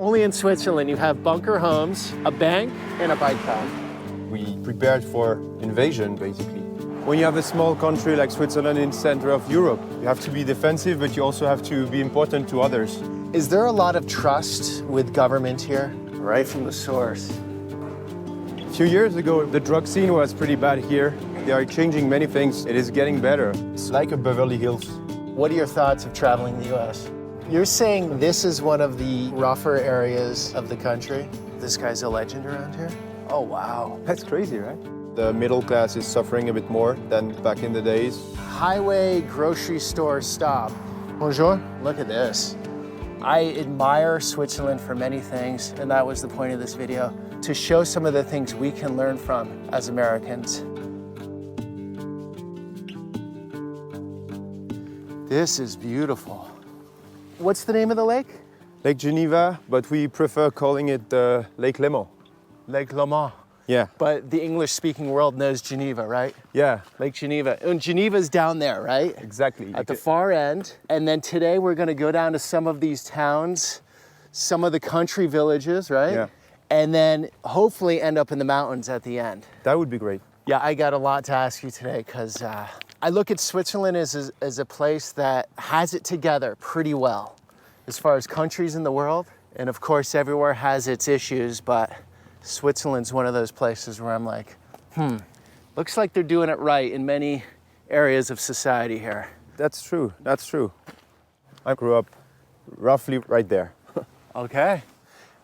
Only in Switzerland you have bunker homes, a bank, and a bike path. We prepared for invasion, basically. When you have a small country like Switzerland in the center of Europe, you have to be defensive, but you also have to be important to others. Is there a lot of trust with government here? Right from the source. A few years ago, the drug scene was pretty bad here. They are changing many things. It is getting better. It's like a Beverly Hills. What are your thoughts of traveling the US? You're saying this is one of the rougher areas of the country? This guy's a legend around here? Oh, wow. That's crazy, right? The middle class is suffering a bit more than back in the days. Highway grocery store stop. Bonjour. Look at this. I admire Switzerland for many things, and that was the point of this video, to show some of the things we can learn from as Americans. This is beautiful. What's the name of the lake? Lake Geneva, but we prefer calling it Lake Léman. Lake Léman. Yeah. But the English-speaking world knows Geneva, right? Yeah. Lake Geneva. And Geneva's down there, right? Exactly. At the far end. And then today we're gonna go down to some of these towns, some of the country villages, right? Yeah. And then hopefully end up in the mountains at the end. That would be great. Yeah, I got a lot to ask you today because I look at Switzerland as a place that has it together pretty well as far as countries in the world. And of course, everywhere has its issues, but Switzerland's one of those places where I'm like, looks like they're doing it right in many areas of society here. That's true, that's true. I grew up roughly right there. Okay.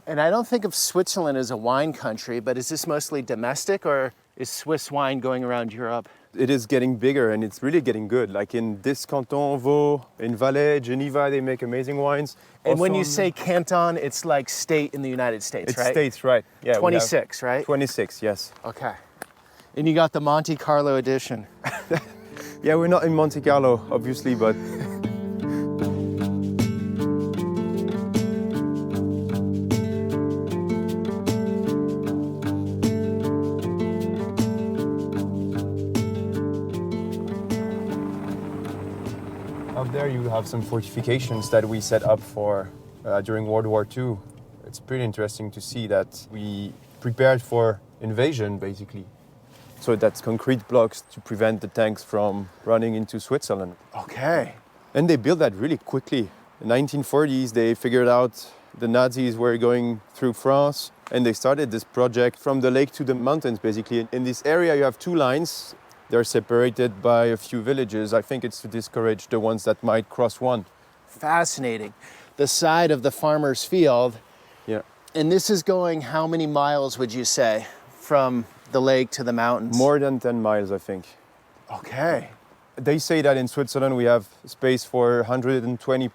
And I don't think of Switzerland as a wine country, but is this mostly domestic or is Swiss wine going around Europe? It is getting bigger and it's really getting good. Like in this canton, Vaud, in Valais, Geneva, they make amazing wines. And Also when you say canton, it's like state in the United States, it's right? states, right? Yeah. 26, right? 26, yes. Okay. And you got the Monte Carlo edition. Yeah, we're not in Monte Carlo, obviously, but up there you have some fortifications that we set up for during World War II. It's pretty interesting to see that we prepared for invasion, basically. So that's concrete blocks to prevent the tanks from running into Switzerland. Okay. And they built that really quickly. In the 1940s, they figured out the Nazis were going through France, and they started this project from the lake to the mountains, basically. In this area, you have two lines. They're separated by a few villages. I think it's to discourage the ones that might cross one. Fascinating. The side of the farmer's field. Yeah. And this is going how many miles, would you say, from the lake to the mountains? More than 10 miles, I think. Okay. They say that in Switzerland we have space for 120%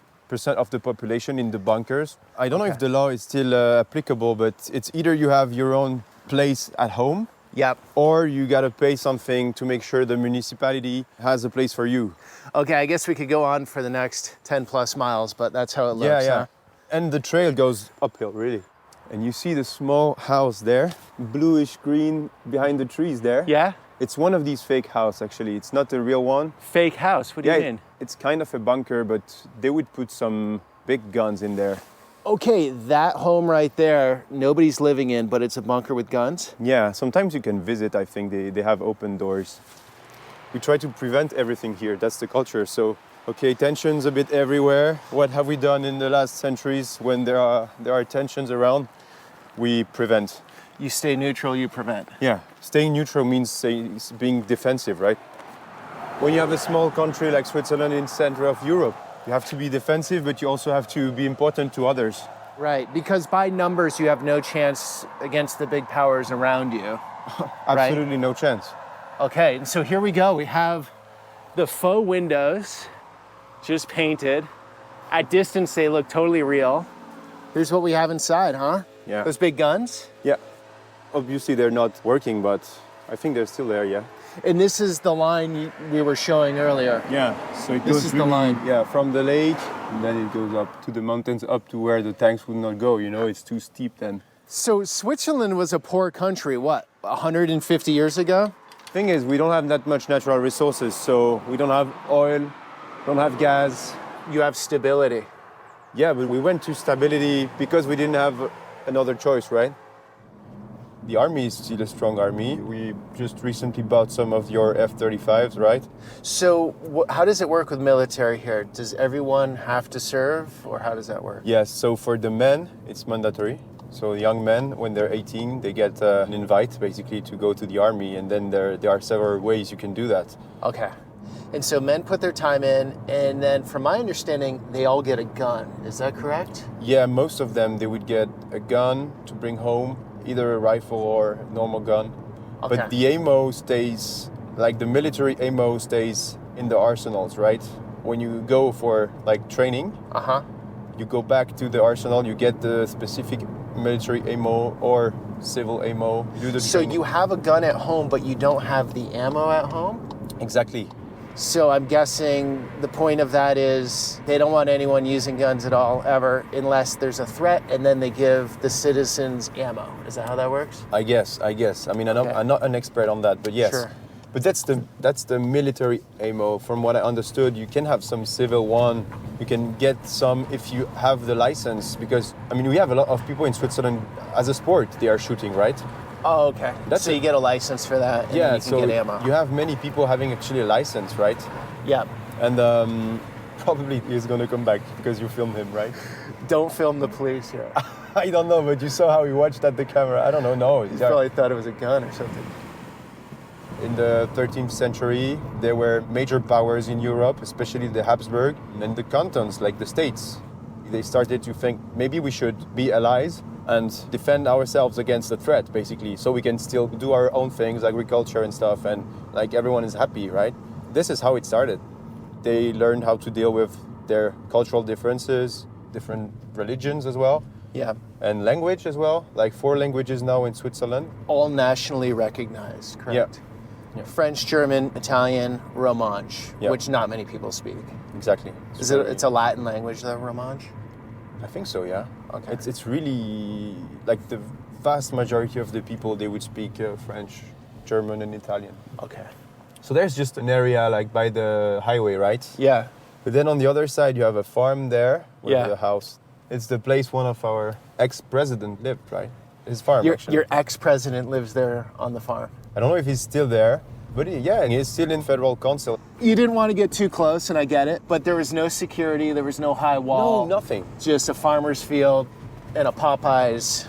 of the population in the bunkers. I don't know if the law is still applicable, but it's either you have your own place at home, Yep. or you gotta pay something to make sure the municipality has a place for you. Okay, I guess we could go on for the next 10 plus miles, but that's how it looks, Yeah. huh? And the trail goes uphill, really. And you see the small house there, bluish green behind the trees there. Yeah? It's one of these fake houses, actually. It's not a real one. Fake house, what do you mean? It's kind of a bunker, but they would put some big guns in there. Okay, that home right there, nobody's living in, but it's a bunker with guns? Yeah, sometimes you can visit, I think. They have open doors. We try to prevent everything here. That's the culture. So, okay, tensions a bit everywhere. What have we done in the last centuries when there are tensions around? We prevent. You stay neutral, you prevent. Yeah, staying neutral means being defensive, right? When you have a small country like Switzerland in the center of Europe, you have to be defensive, but you also have to be important to others. Right, because by numbers, you have no chance against the big powers around you. Absolutely no chance. Okay, and so here we go. We have the faux windows, just painted. At distance, they look totally real. Here's what we have inside, huh? Yeah. Those big guns? Yeah. Obviously, they're not working, but I think they're still there, yeah. And this is the line we were showing earlier. Yeah, so it This goes is the line. Yeah, from the lake, and then it goes up to the mountains, up to where the tanks would not go. You know, it's too steep then. So Switzerland was a poor country, what, 150 years ago? Thing is, we don't have that much natural resources, so we don't have oil, don't have gas. You have stability. Yeah, but we went to stability because we didn't have another choice, right? The army is still a strong army. We just recently bought some of your F-35s, right? So how does it work with military here? Does everyone have to serve, or how does that work? Yes, so for the men, it's mandatory. So young men, when they're 18, they get an invite basically to go to the army, and then there are several ways you can do that. Okay. And so men put their time in, and then from my understanding, they all get a gun. Is that correct? Yeah, most of them, they would get a gun to bring home, either a rifle or a normal gun. Okay. But the ammo stays, like the military ammo stays in the arsenals, right? When you go for like training, you go back to the arsenal, you get the specific military ammo or civil ammo. You do the So training. you have a gun at home, but you don't have the ammo at home? Exactly. So I'm guessing the point of that is they don't want anyone using guns at all, ever, unless there's a threat, and then they give the citizens ammo. Is that how that works? I guess. I mean, I'm not an expert on that, but yes. Sure. But that's the military ammo. From what I understood, you can have some civil one. You can get some if you have the license, because I mean we have a lot of people in Switzerland as a sport. They are shooting, right? Oh, okay. So you get a license for that, and then you can get ammo. You have many people having actually a license, right? Yeah. And probably he's gonna come back because you filmed him, right? Don't film the police here. I don't know, but you saw how he watched at the camera. I don't know. No, You probably thought it was a gun or something. In the 13th century, there were major powers in Europe, especially the Habsburg and the cantons, like the states. They started to think maybe we should be allies and defend ourselves against the threat, basically, so we can still do our own things, agriculture and stuff, and like everyone is happy, right? This is how it started. They learned how to deal with their cultural differences, different religions as well. Yeah. And language as well, like 4 languages now in Switzerland. All nationally recognized, correct? Yeah. French, German, Italian, Romansh, Yeah. which not many people speak. Exactly. It's a Latin language, though, Romansh? I think so, yeah. Okay. It's really like the vast majority of the people, they would speak French, German, and Italian. Okay. So there's just an area like by the highway, right? Yeah. But then on the other side, you have a farm there with Yeah. the house. It's the place one of our ex-president lived, right? His farm, actually. Your ex-president lives there on the farm. I don't know if he's still there, but he's still in federal council. You didn't want to get too close, and I get it, but there was no security, there was no high wall. No, nothing. Just a farmer's field and a Popeyes.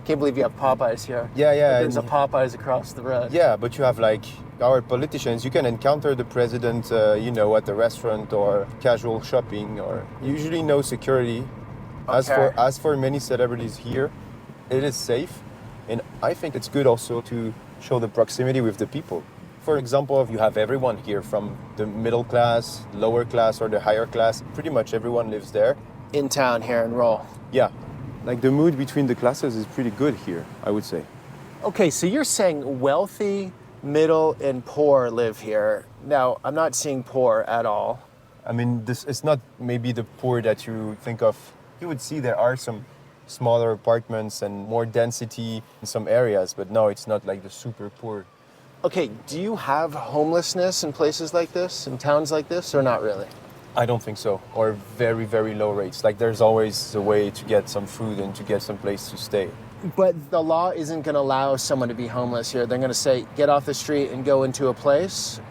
Can't believe you have Popeyes here. Yeah. But there's a Popeyes across the road. Yeah, but you have like our politicians, you can encounter the president, at the restaurant or casual shopping, or usually no security. Okay. As for many celebrities here, it is safe, and I think it's good also to show the proximity with the people. For example, if you have everyone here from the middle class, lower class, or the higher class, pretty much everyone lives there. In town here in Roll. Yeah, like the mood between the classes is pretty good here, I would say. Okay, so you're saying wealthy, middle, and poor live here. Now, I'm not seeing poor at all. I mean, it's not maybe the poor that you think of. You would see there are some smaller apartments and more density in some areas, but no, it's not like the super poor. Okay, do you have homelessness in places like this, in towns like this, or not really? I don't think so, or very, very low rates. Like there's always a way to get some food and to get some place to stay. But the law isn't going to allow someone to be homeless here. They're going to say, get off the street and go into a place,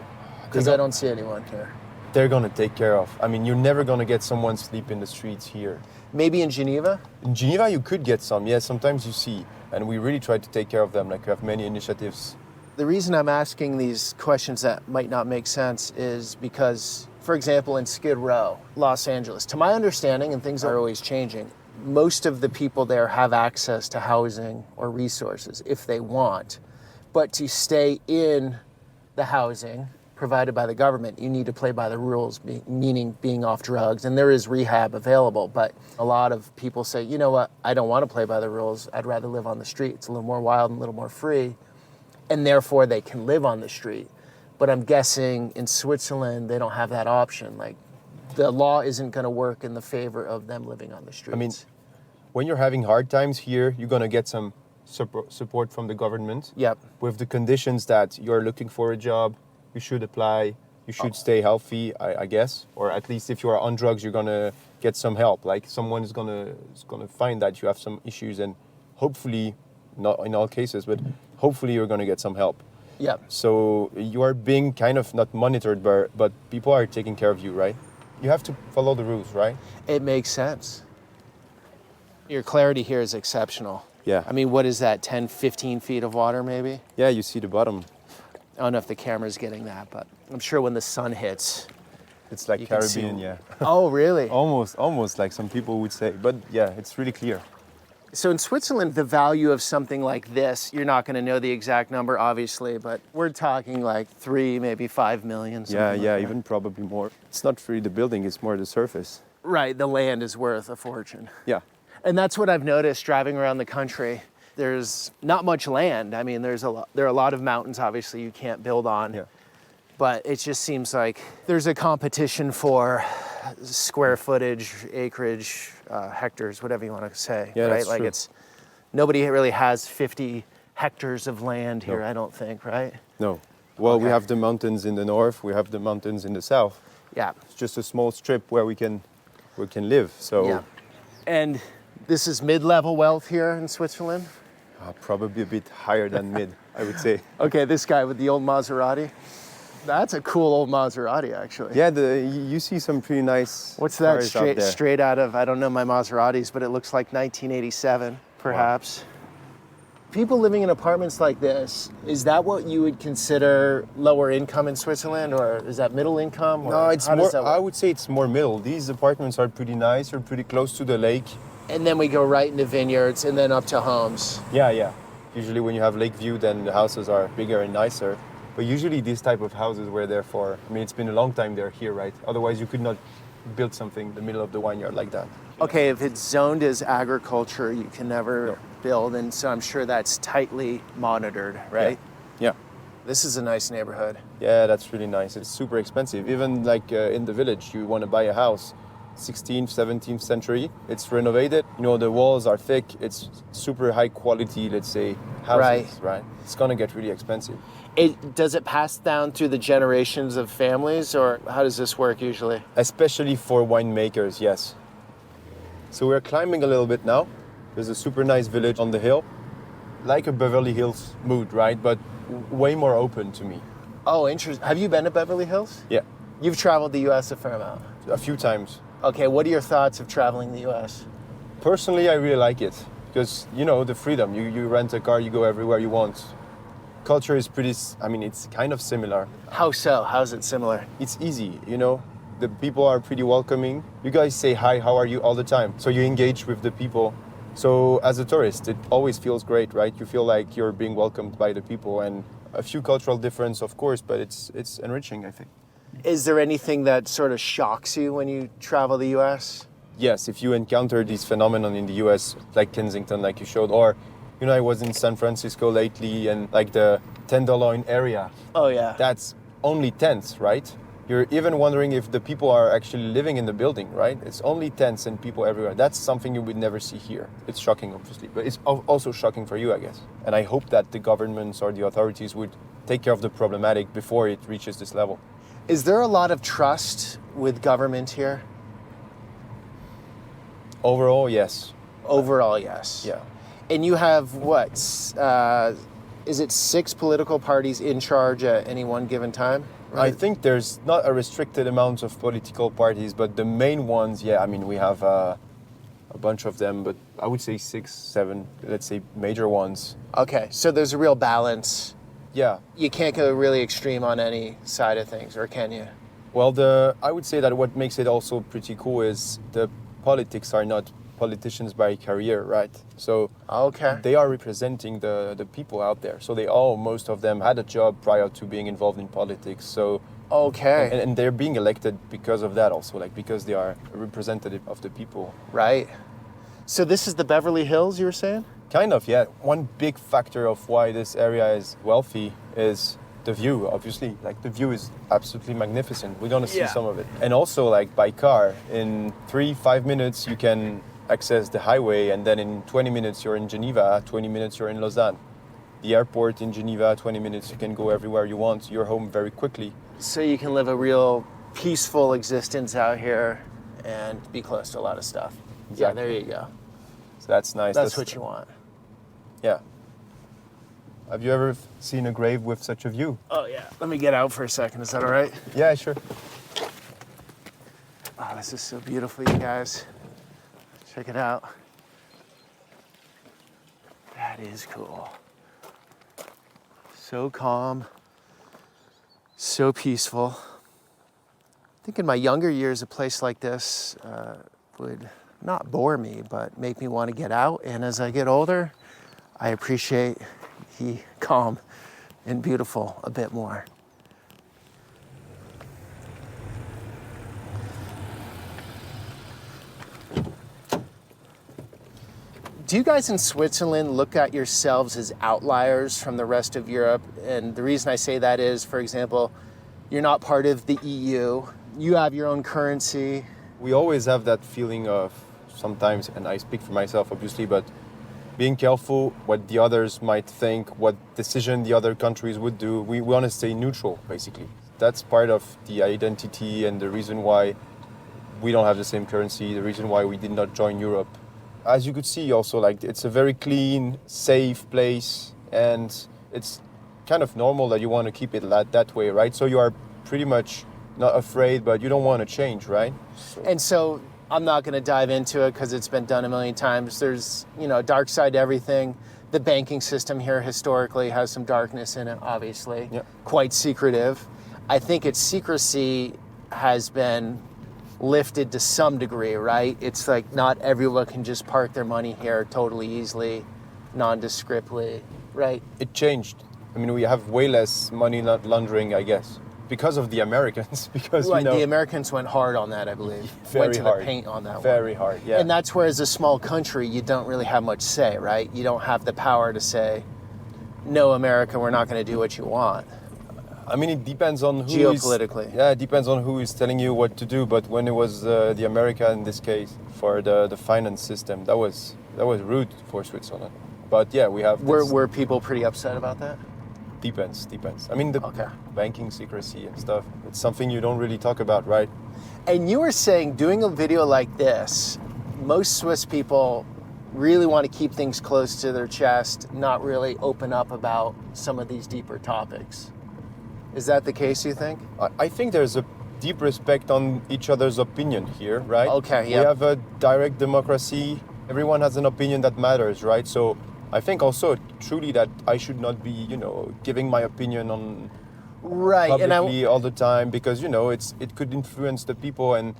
because I don't see anyone here. They're gonna take care of. I mean, you're never gonna get someone sleep in the streets here. Maybe in Geneva? In Geneva, you could get some. Yeah, sometimes you see. And we really try to take care of them. Like we have many initiatives. The reason I'm asking these questions that might not make sense is because, for example, in Skid Row, Los Angeles, to my understanding, and things are always changing, most of the people there have access to housing or resources if they want. But to stay in the housing provided by the government, you need to play by the rules, meaning being off drugs. And there is rehab available, but a lot of people say, you know what, I don't want to play by the rules. I'd rather live on the street. It's a little more wild and a little more free. And therefore they can live on the street. But I'm guessing in Switzerland, they don't have that option. Like the law isn't going to work in the favor of them living on the streets. I mean, when you're having hard times here, you're gonna get some support from the government. Yep. With the conditions that you're looking for a job, you should apply, you should stay healthy, I guess. Or at least if you are on drugs, you're gonna get some help. Like someone is gonna find that you have some issues, and hopefully, not in all cases, but hopefully you're gonna get some help. Yeah. So you are being kind of not monitored, but people are taking care of you, right? You have to follow the rules, right? It makes sense. Your clarity here is exceptional. Yeah. I mean, what is that, 10, 15 feet of water maybe? Yeah, you see the bottom. I don't know if the camera's getting that, but I'm sure when the sun hits. It's like You can see- Caribbean, yeah. Oh, really? Almost like some people would say. But yeah, it's really clear. So in Switzerland, the value of something like this, you're not going to know the exact number, obviously, but we're talking like 3, maybe 5 million. Yeah, something yeah, like that. even probably more. It's not really the building, it's more the surface. Right, the land is worth a fortune. Yeah. And that's what I've noticed driving around the country. There's not much land. I mean, there are a lot of mountains, obviously, you can't build on. Yeah. But it just seems like there's a competition for square footage, acreage, hectares, whatever you want to say. Yeah, right? that's Like true. nobody really has 50 hectares of land here, No. I don't think, right? No. Well, we Okay. have the mountains in the north, we have the mountains in the south. Yeah. It's just a small strip where we can live. So Yeah. And this is mid-level wealth here in Switzerland. probably a bit higher than mid, I would say. Okay, this guy with the old Maserati. That's a cool old Maserati, actually. Yeah, you see some pretty nice What's that cars out there. straight out of, I don't know my Maseratis, but it looks like 1987, perhaps. People living in apartments like this, is that what you would consider lower income in Switzerland, or is that middle income? Or No, it's how does more. that work? I would say it's more middle. These apartments are pretty nice. They're pretty close to the lake. And then we go right into vineyards and then up to homes. Yeah, yeah. Usually, when you have lake view, then the houses are bigger and nicer. But usually, these type of houses were there for. I mean, it's been a long time they're here, right? Otherwise, you could not build something in the middle of the vineyard like that. Okay, if it's zoned as agriculture, you can never No. build, and so I'm sure that's tightly monitored, right? Yeah. This is a nice neighborhood. Yeah, that's really nice. It's super expensive. Even like in the village, you want to buy a house, 16th, 17th century. It's renovated. You know, the walls are thick. It's super high quality, let's say, houses, right? It's gonna get really expensive. Does it pass down through the generations of families, or how does this work usually? Especially for winemakers, yes. So we're climbing a little bit now. There's a super nice village on the hill. Like a Beverly Hills mood, right? But way more open to me. Oh, interesting. Have you been to Beverly Hills? Yeah, You've traveled the U.S. a fair amount. a few times. Okay, what are your thoughts of traveling the U.S.? Personally, I really like it because, you know, the freedom. You rent a car, you go everywhere you want. Culture is pretty, I mean, it's kind of similar. How so? How's it similar? It's easy, you know. The people are pretty welcoming. You guys say hi, how are you all the time. So you engage with the people. So as a tourist, it always feels great, right? You feel like you're being welcomed by the people, and a few cultural difference, of course, but it's enriching, I think. Is there anything that sort of shocks you when you travel the U.S.? Yes, if you encounter these phenomenon in the US, like Kensington, like you showed, or, you know, I was in San Francisco lately, and like the Tenderloin area, Oh, yeah. that's only tents, right? You're even wondering if the people are actually living in the building, right? It's only tents and people everywhere. That's something you would never see here. It's shocking, obviously, but it's also shocking for you, I guess. And I hope that the governments or the authorities would take care of the problematic before it reaches this level. Is there a lot of trust with government here? Overall, yes. Overall, yes. Yeah. And you have what? Is it 6 political parties in charge at any one given time? I think there's not a restricted amount of political parties, but the main ones, yeah, I mean, we have a bunch of them, but I would say 6, 7, let's say, major ones. Okay, so there's a real balance. Yeah. You can't go really extreme on any side of things, or can you? Well, I would say that what makes it also pretty cool is the politics are not politicians by career, right? So Okay. they are representing the people out there. So most of them had a job prior to being involved in politics. So Okay. and they're being elected because of that also, like because they are a representative of the people. Right. So this is the Beverly Hills, you were saying? Kind of, yeah. One big factor of why this area is wealthy is the view, obviously. Like the view is absolutely magnificent. We're gonna see Yeah. some of it. And also like by car, in 3-5 minutes you can access the highway, and then in 20 minutes you're in Geneva, 20 minutes you're in Lausanne. The airport in Geneva, 20 minutes you can go everywhere you want. You're home very quickly. so you can live a real peaceful existence out here and be close to a lot of stuff. Exactly. Yeah, there you go. So that's nice. That's what you want. Yeah. Have you ever seen a grave with such a view? Oh, yeah. Let me get out for a second. Is that all right? Yeah, sure. Oh, this is so beautiful, you guys. Check it out. That is cool. So calm, so peaceful. I think in my younger years, a place like this would not bore me, but make me want to get out. And as I get older, I appreciate the calm and beautiful a bit more. Do you guys in Switzerland look at yourselves as outliers from the rest of Europe? And the reason I say that is, for example, you're not part of the EU. You have your own currency. We always have that feeling of sometimes, and I speak for myself obviously, but being careful what the others might think, what decision the other countries would do. We want to stay neutral, basically. That's part of the identity and the reason why we don't have the same currency, the reason why we did not join Europe. As you could see also, like, it's a very clean, safe place, and it's kind of normal that you want to keep it that way, right? So you are pretty much not afraid, but you don't want to change, right? And so I'm not going to dive into it because it's been done a million times. There's, a dark side to everything. The banking system here historically has some darkness in it, obviously. Yeah. Quite secretive. I think its secrecy has been lifted to some degree, right? It's like not everyone can just park their money here totally easily, nondescriptly, right? It changed. I mean, we have way less money laundering, I guess, because of the Americans. Because right, the Americans went hard on that, I believe. Very went to hard. the paint on that Very one. hard, yeah. And that's where, as a small country, you don't really have much say, right? You don't have the power to say, no, America, we're not going to do what you want. I mean, it depends on who geopolitically. It depends on who is telling you what to do. But when it was the America in this case for the finance system, that was rude for Switzerland. But yeah, we have. Were people pretty upset about that? Depends. I mean, the banking secrecy and stuff. It's something you don't really talk about, right? And you were saying doing a video like this, most Swiss people really want to keep things close to their chest, not really open up about some of these deeper topics. Is that the case, you think? I think there's a deep respect on each other's opinion here, right? Okay, yeah. We have a direct democracy. Everyone has an opinion that matters, right? So I think also truly that I should not be, giving my opinion on publicly all the time because, it could influence the people. And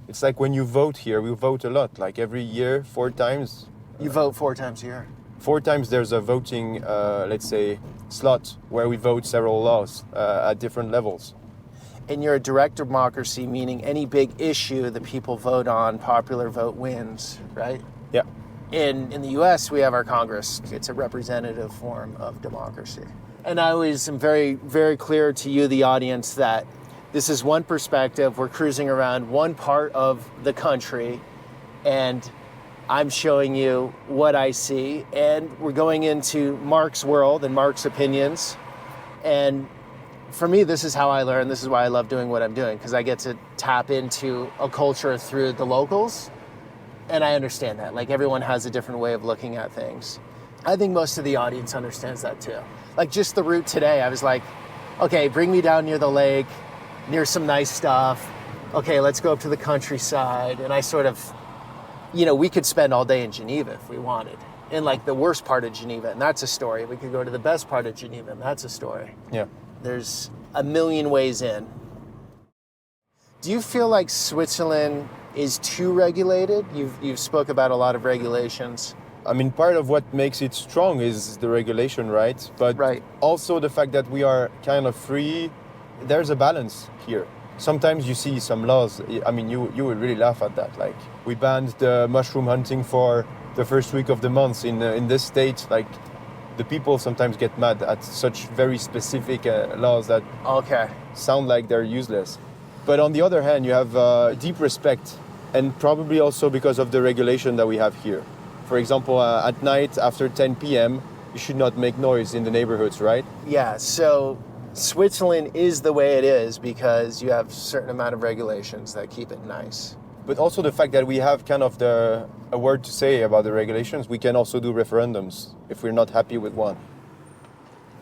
it's like when you vote here, we vote a lot, like every year, 4 times. You vote 4 times a year? 4 times there's a voting, let's say, slot where we vote several laws at different levels. And you're a direct democracy, meaning any big issue that people vote on, popular vote wins, right? Yeah. In the US, we have our Congress. It's a representative form of democracy. And I always am very, very clear to you, the audience, that this is one perspective. We're cruising around one part of the country, and I'm showing you what I see, and we're going into Marc's world and Marc's opinions. And for me, this is how I learn. This is why I love doing what I'm doing, because I get to tap into a culture through the locals. And I understand that. Like, everyone has a different way of looking at things. I think most of the audience understands that too. Like, just the route today, I was like, okay, bring me down near the lake, near some nice stuff. Okay, let's go up to the countryside. And I sort of, we could spend all day in Geneva if we wanted. In like the worst part of Geneva, and that's a story. We could go to the best part of Geneva, and that's a story. Yeah. There's a million ways in. Do you feel like Switzerland is too regulated? You've spoke about a lot of regulations. I mean, part of what makes it strong is the regulation, right? But also the fact that we are kind of free. There's a balance here. Sometimes you see some laws, I mean, you would really laugh at that. Like, we banned the mushroom hunting for the first week of the month in this state. Like, the people sometimes get mad at such very specific laws that sound like they're useless. But on the other hand, you have deep respect, and probably also because of the regulation that we have here. For example, at night after 10 p.m., you should not make noise in the neighborhoods, right? Yeah, so Switzerland is the way it is because you have a certain amount of regulations that keep it nice. But also the fact that we have kind of a word to say about the regulations, we can also do referendums if we're not happy with one.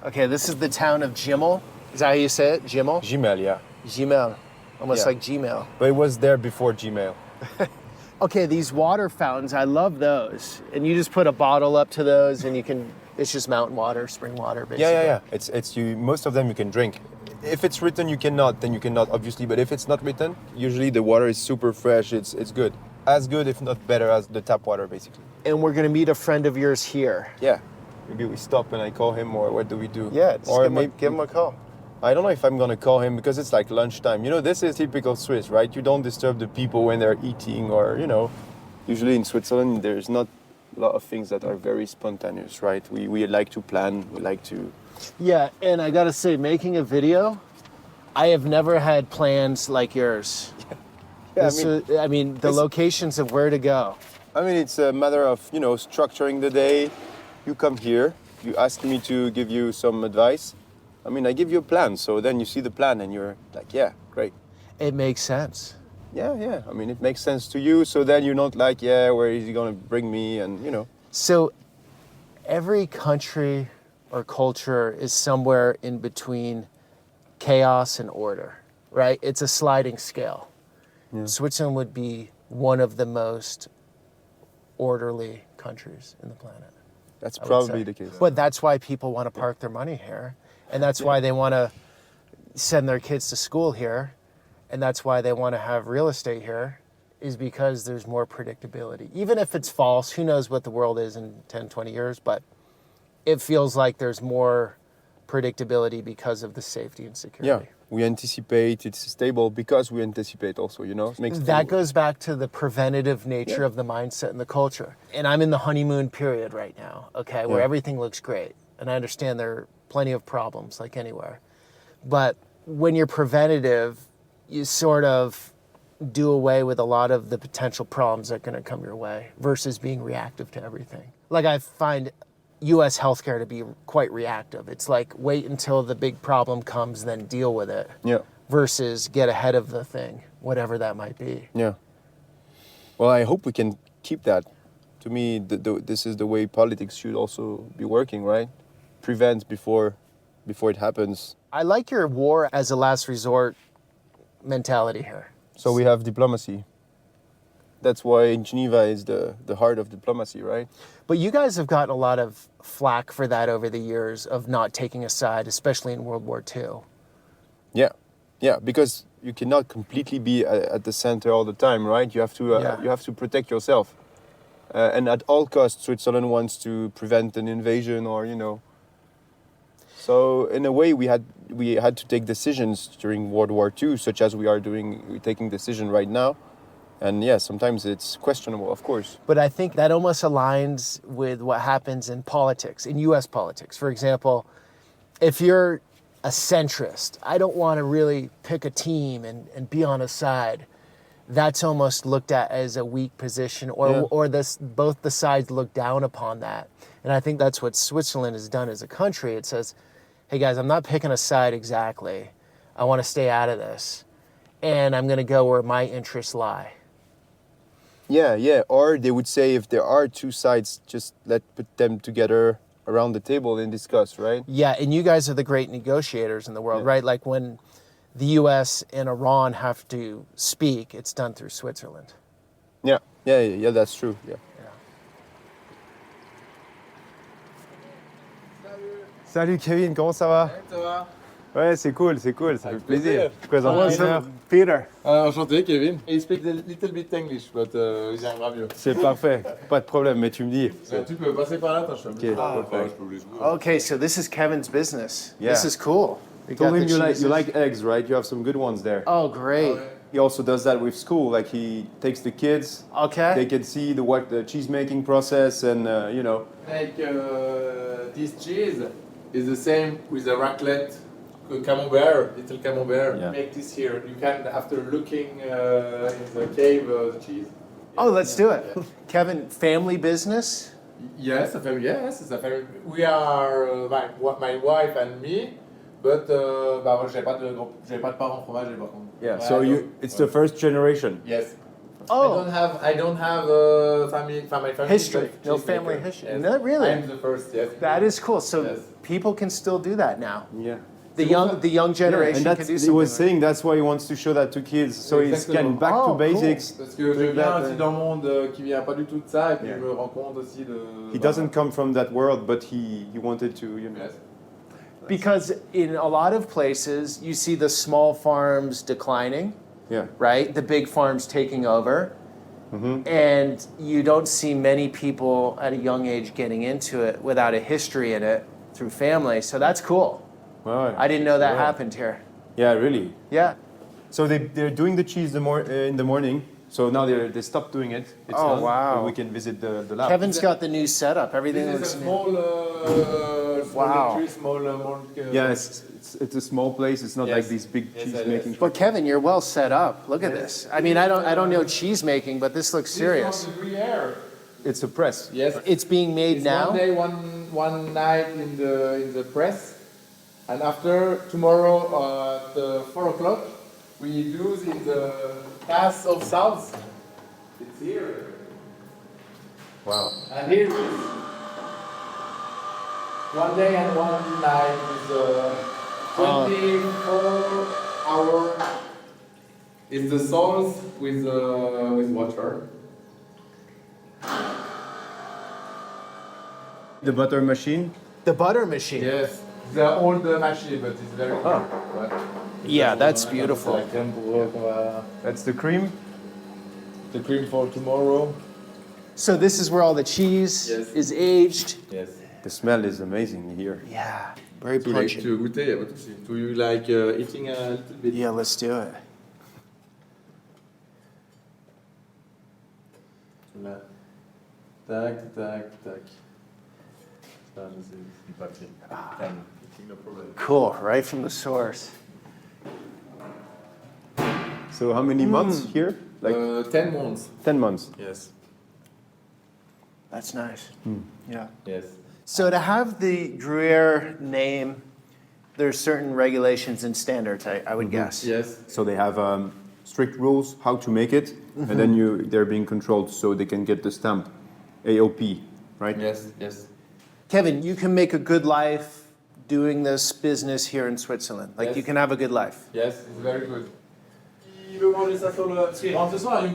Okay, this is the town of Gimel. Is that how you say it? Gimel? Gmail, yeah. Gmail. Almost Yeah. like Gmail. But it was there before Gmail. Okay, these water fountains, I love those. And you just put a bottle up to those and it's just mountain water, spring water, basically. Yeah. It's you. Most of them you can drink. If it's written, you cannot. Then you cannot, obviously. But if it's not written, usually the water is super fresh. It's good, as good, if not better, as the tap water, basically. And we're gonna meet a friend of yours here. Yeah. Maybe we stop and I call him, or what do we do? Yeah, just or give him a call. I don't know if I'm gonna call him because it's like lunchtime. You know, this is typical Swiss, right? You don't disturb the people when they're eating, or usually in Switzerland there's not a lot of things that are very spontaneous, right? We like to plan. We like to. Yeah, and I gotta say, making a video, I have never had plans like yours. Yeah, I mean, the locations of where to go. I mean, it's a matter of structuring the day. You come here. You ask me to give you some advice. I mean, I give you a plan, so then you see the plan and you're like, yeah, great. It makes sense. Yeah. I mean, it makes sense to you, so then you're not like, yeah, where is he gonna bring me, and. So every country or culture is somewhere in between chaos and order, right? It's a sliding scale. Yeah. Switzerland would be one of the most orderly countries in the planet. That's probably the case. But that's why people want to park their money here. And that's why they want to send their kids to school here. And that's why they want to have real estate here, is because there's more predictability. Even if it's false, who knows what the world is in 10, 20 years, but it feels like there's more predictability because of the safety and security. Yeah, we anticipate it's stable because we anticipate also, That goes back to the preventative nature of the mindset and the culture. And I'm in the honeymoon period right now, okay, where everything looks great. And I understand there are plenty of problems like anywhere. But when you're preventative, you sort of do away with a lot of the potential problems that are going to come your way versus being reactive to everything. Like I find U.S. healthcare to be quite reactive. It's like wait until the big problem comes, then deal with it. Yeah. Versus get ahead of the thing, whatever that might be. Yeah. Well, I hope we can keep that. To me, this is the way politics should also be working, right? Prevent before it happens. I like your war as a last resort mentality here. So we have diplomacy. That's why Geneva is the heart of diplomacy, right? But you guys have gotten a lot of flack for that over the years of not taking a side, especially in World War II. Yeah, because you cannot completely be at the center all the time, right? You have to protect yourself. And at all costs, Switzerland wants to prevent an invasion or. So in a way, we had to take decisions during World War II, such as we're taking decision right now. And yeah, sometimes it's questionable, of course. But I think that almost aligns with what happens in politics, in U.S. politics. For example, if you're a centrist, I don't want to really pick a team and be on a side. That's almost looked at as a weak position, or both the sides look down upon that. And I think that's what Switzerland has done as a country. It says, hey guys, I'm not picking a side exactly. I want to stay out of this. And I'm going to go where my interests lie. Yeah. Or they would say if there are two sides, just put them together around the table and discuss, right? Yeah, and you guys are the great negotiators in the world, right? Like when the U.S. and Iran have to speak, it's done through Switzerland. Yeah, that's true, yeah. Salut Kevin, comment ça va? Ça va? Ouais, c'est cool, ça fait plaisir. Peter. Enchanté, Kevin. He speaks a little bit English, but il y arrivera mieux. C'est parfait, pas de problème, mais tu me dis. Tu peux passer par là, attends, je suis un peu. Okay, so this is Kevin's business. Yeah. This is cool. Told him you like eggs, right? You have some good ones there. Oh, great. He also does that with school. Like he takes the kids. Okay. They can see the cheese making process and Like this cheese is the same with the raclette. Camembert, little camembert. Yeah. Make this here. You can, after looking in the cave, the cheese. Oh, let's do it. Kevin, family business? Yes, it's a family. We are my wife and me, But bah, moi, j'avais pas de parents fromager par contre. Yeah. Ouais, So I you, don't- it's the first generation. Yes. Oh. I don't have family History, but no cheesemaker. family history. Yes. No, really? I'm the first, yes. That is cool. So Yes. people can still do that now. Yeah. The young generation and can that's, do he something. was saying that's why he wants to show that to kids. So he's Exactement. getting back Oh, to basics. Parce que je viens aussi d'un monde qui vient pas du tout de ça et puis Yeah. je me rends compte aussi de. He doesn't come from that world, but he wanted to, you know. Yes. Because in a lot of places, you see the small farms declining, Yeah. right? The big farms taking over. Mm-hmm. And you don't see many people at a young age getting into it without a history in it through family. So that's cool. Wow. I didn't know that Yeah. happened here. Yeah, really. Yeah. So they're doing the cheese in the morning. So now they stopped doing it. It's Oh, done, wow. and we can visit the lab. Kevin's got the new setup. Everything This looks is a new. small Wow. factory, small Yeah, it's a small place. It's not Yes. like these big Yes, cheese it making. is. But Kevin, you're well set up. Look at this. I mean, I don't know cheese making, but this looks serious. It's a press. Yes. It's being made It's now. one day, one night in the press, and after tomorrow at 4 o'clock, we do in the pass of South. It's here. Wow. And here is one day and one night with 24 hour is the salt with water. The butter machine. The butter machine. Yes, the old machine, but it's very good. Right? Yeah, that's beautiful. La crème pour, qu'on va- That's the cream. The cream for tomorrow. So this is where all the cheese Yes. is aged. Yes. The smell is amazing here. Yeah, very Tu like pungent. to goûter, y a pas de souci. Do you like eating a little bit? Yeah, let's do it. Là. Tac, tac, tac. Ça, c'est pas pire. No problem. Cool, right from the source. So how many months here? Like 10 months. 10 months. Yes. That's nice. Yeah. Yes. So to have the Gruyere name, there's certain regulations and standards, I would guess. Yes. So they have strict rules how to make it, and then they're being controlled so they can get the stamp, AOP, right? Yes. Yes. Kevin, you can make a good life doing this business here in Switzerland. Like Yes. you can have a good life. Yes, it's very good. Il veut manger ça sur le... Parce qu'il rentre ce soir, you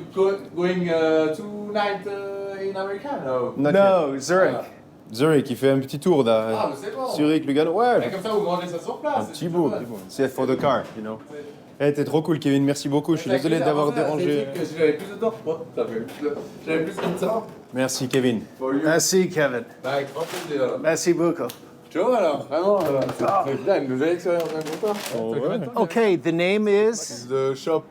going tonight in America? No. Not No, Zurich. Ah. yet. Zurich, il fait un petit tour là. Ah, mais c'est bon. Zurich, Lugano, ouais. Et comme ça, vous mangez ça sur place. Un petit bout. C'est for the car, you know. Eh, t'es trop cool, Kevin. Merci beaucoup. Je suis désolé d'avoir dérangé. J'avais plus de temps. J'avais plus de temps. Merci, Kevin. For you. Merci, Kevin. Bah, avec grand plaisir. Merci beaucoup. Ciao alors, vraiment. C'est bien, une nouvelle expérience même pour toi. Okay, the name is. The shop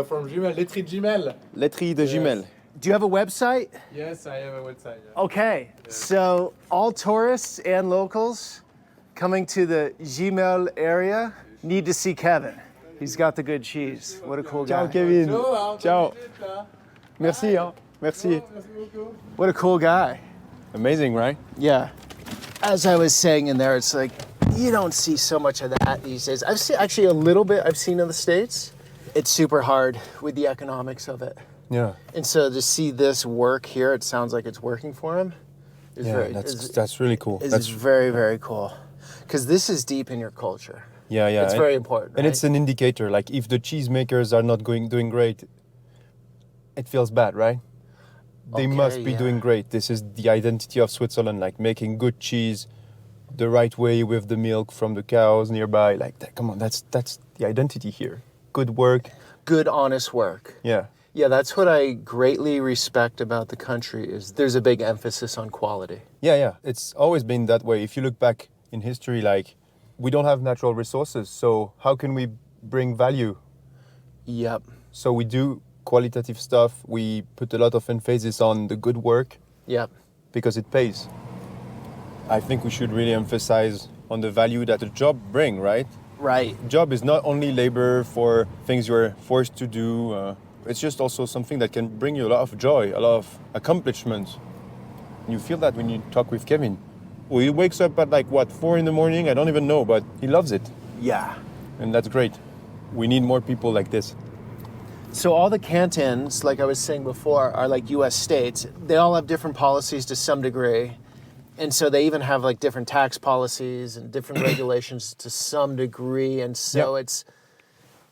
from Gmail, Laiterie de Gmail. Laiterie de Gimel. Do you have a website? Yes, I have a website. Yeah. Okay, so all tourists and locals coming to the Gmail area need to see Kevin. He's got the good cheese. What a cool Ciao, guy. Kevin. Ciao. Ciao. Merci, hein. Merci. Merci beaucoup. What a cool guy. Amazing, right? Yeah. As I was saying in there, it's like you don't see so much of that these days. I've seen actually a little bit I've seen in the States. It's super hard with the economics of it. Yeah. And so to see this work here, it sounds like it's working for him. Is very, that's really cool. is very, very cool. Because this is deep in your culture. Yeah. It's very important. And it's an indicator. Like if the cheesemakers are not doing great, it feels bad, right? They Okay, must be yeah. doing great. This is the identity of Switzerland, like making good cheese the right way with the milk from the cows nearby. Like that, come on, that's the identity here. Good work. Good, honest work. Yeah. Yeah, that's what I greatly respect about the country is there's a big emphasis on quality. Yeah. It's always been that way. If you look back in history, like we don't have natural resources, so how can we bring value? Yep. So we do qualitative stuff. We put a lot of emphasis on the good work Yep. because it pays. I think we should really emphasize on the value that a job bring, right? Right. Job is not only labor for things you're forced to do. It's just also something that can bring you a lot of joy, a lot of accomplishment. You feel that when you talk with Kevin. Well, he wakes up at like, what, 4 in the morning? I don't even know, but he loves it. Yeah. And that's great. We need more people like this. So all the cantons, like I was saying before, are like US states. They all have different policies to some degree. And so they even have like different tax policies and different regulations to some degree. And so it's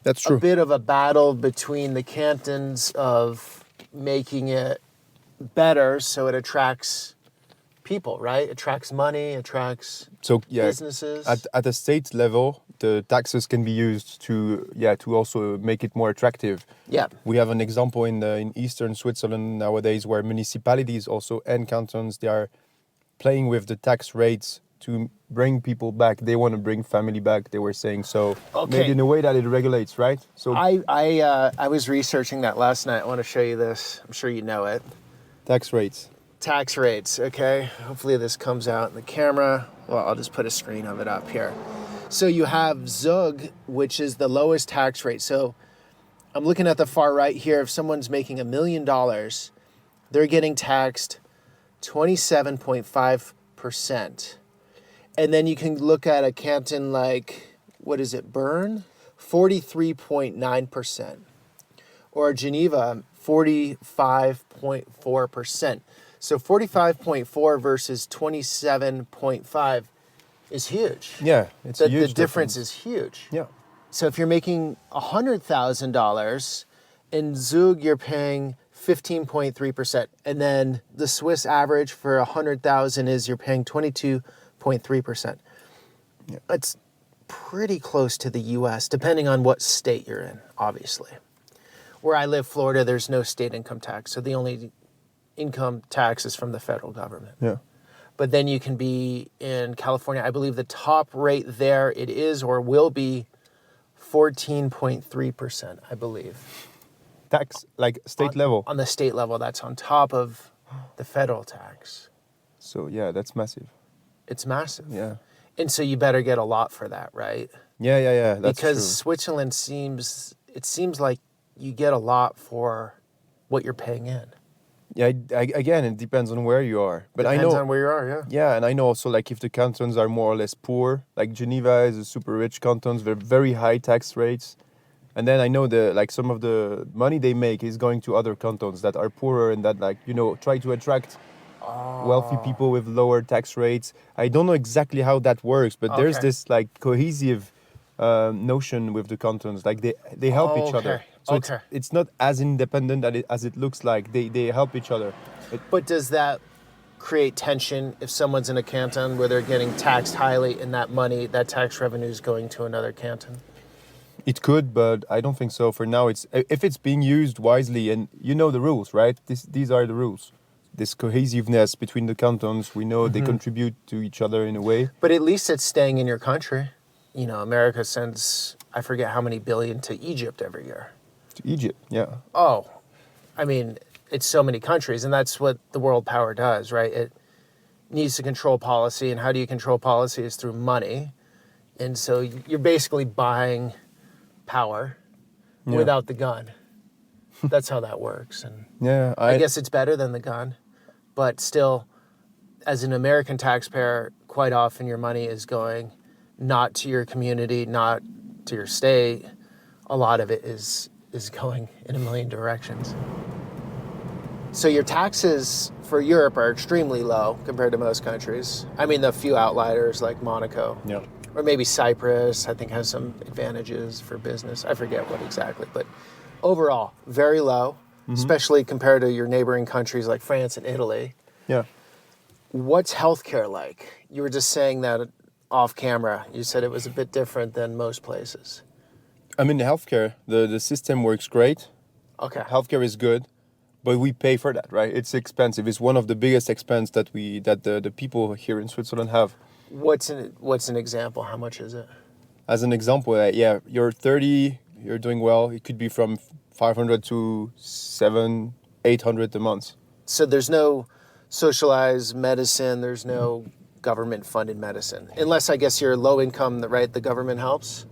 That's a true. bit of a battle between the cantons of making it better so it attracts people, right? Attracts money, attracts businesses. At a state level, the taxes can be used to also make it more attractive. Yeah. We have an example in eastern Switzerland nowadays where municipalities also and cantons, they are playing with the tax rates to bring people back. They want to bring family back, they were saying. So made in a way that it regulates, right? So I was researching that last night. I want to show you this. I'm sure you know it. tax rates. Tax rates, okay? Hopefully this comes out in the camera. Well, I'll just put a screen of it up here. So you have Zug, which is the lowest tax rate. So I'm looking at the far right here. If someone's making $1 million, they're getting taxed 27.5%. And then you can look at a canton like, what is it, Bern? 43.9%. Or Geneva, 45.4%. So 45.4 versus 27.5 is huge. Yeah, it's a huge The difference is huge. Yeah. So if you're making $100,000, in Zug you're paying 15.3%, and then the Swiss average for 100,000 is you're paying 22.3%. Yeah. It's pretty close to the U.S. depending on what state you're in, obviously. Where I live, Florida, there's no state income tax, so the only income tax is from the federal government. Yeah. But then you can be in California. I believe the top rate there it is or will be 14.3%, I believe. Tax, like state level. On the state level, that's on top of the federal tax. So yeah, that's massive. It's massive. Yeah. And so you better get a lot for that, right? Yeah. That's because true. Switzerland seems like you get a lot for what you're paying in. Yeah, again, it depends on where you are. But Depends I know on where you are, yeah. Yeah, and I know also like if the cantons are more or less poor, like Geneva is a super rich cantons, they're very high tax rates. And then I know some of the money they make is going to other cantons that are poorer and that try to attract wealthy people with lower tax rates. I don't know exactly how that works, but there's this like cohesive notion with the cantons. Like they help each other. So it's not as independent as it looks like. They help each other. But does that create tension if someone's in a canton where they're getting taxed highly and that tax revenue is going to another canton? It could, but I don't think so. For now, if it's being used wisely, and you know the rules, right? These are the rules. This cohesiveness between the cantons, we know they contribute to each other in a way. But at least it's staying in your country. You know, America sends, I forget how many billion to Egypt every year. To Egypt, yeah. Oh, I mean, it's so many countries, and that's what the world power does, right? It needs to control policy, and how do you control policy is through money. And so you're basically buying power without the gun. That's how that works. And yeah, I guess it's better than the gun, but still, as an American taxpayer, quite often your money is going not to your community, not to your state. A lot of it is going in a million directions. So your taxes for Europe are extremely low compared to most countries. I mean, the few outliers like Monaco. Yeah. Or maybe Cyprus, I think, has some advantages for business. I forget what exactly, but overall, very low, especially compared to your neighboring countries like France and Italy. Yeah. What's healthcare like? You were just saying that off camera. You said it was a bit different than most places. I mean, healthcare, the system works great. Okay. Healthcare is good, but we pay for that, right? It's expensive. It's one of the biggest expense that the people here in Switzerland have. What's an example? How much is it? As an example, you're 30, you're doing well. It could be from 500 to 700, 800 a month. So there's no socialized medicine. There's no government-funded medicine, unless I guess you're low income. Right? The government helps.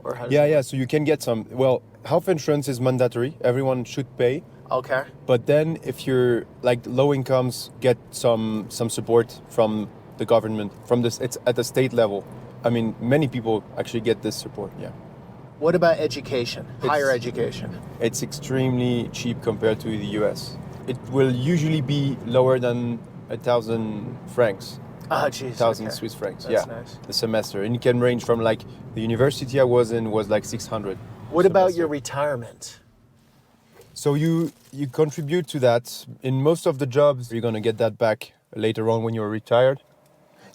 Or how does it work? So you can get some. Well, health insurance is mandatory. Everyone should pay. Okay. But then if you're like low incomes, get some support from the government, it's at the state level. I mean, many people actually get this support, yeah. What about education, higher education? It's extremely cheap compared to the US. It will usually be lower than 1,000 francs. Oh, geez. 1,000 okay. Swiss francs, That's yeah, nice. the semester. And it can range from like the university I was in was like 600. What about semester. your retirement? So you contribute to that. In most of the jobs, you're going to get that back later on when you're retired.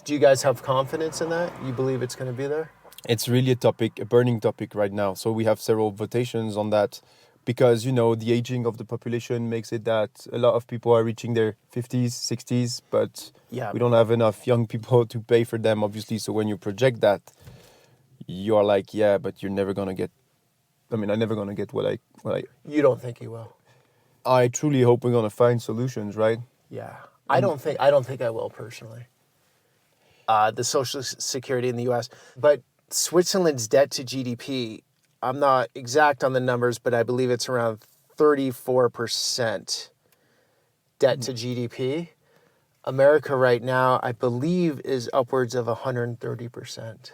Do you guys have confidence in that? You believe it's going to be there? It's really a burning topic right now. So we have several votations on that because, you know, the aging of the population makes it that a lot of people are reaching their 50s, 60s, but Yeah. we don't have enough young people to pay for them, obviously. So when you project that, you're like, yeah, but you're never going to get, I'm never going to get what I You don't think you will? I truly hope we're going to find solutions, right? Yeah. I don't think I will personally. The Social Security in the U.S. But Switzerland's debt to GDP, I'm not exact on the numbers, but I believe it's around 34% debt to GDP. America right now, I believe, is upwards of 130%.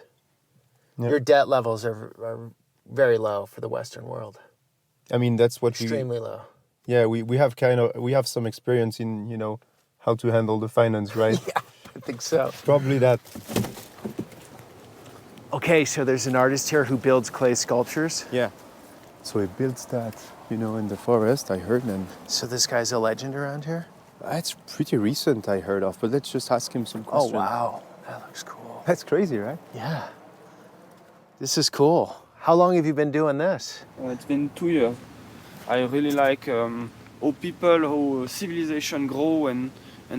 Yeah. Your debt levels are very low for the Western world. I mean, that's what Extremely low. Yeah, we have some experience in, you know, how to handle the finance, right? Yeah, I think so. Probably that. Okay, so there's an artist here who builds clay sculptures. Yeah. So he builds that, you know, in the forest, I heard, and So this guy's a legend around here? it's pretty recent, I heard of, but let's just ask him some Oh, questions. wow. That looks cool. That's crazy, right? Yeah. This is cool. How long have you been doing this? It's been 2 years. I really like how people, how civilization grow and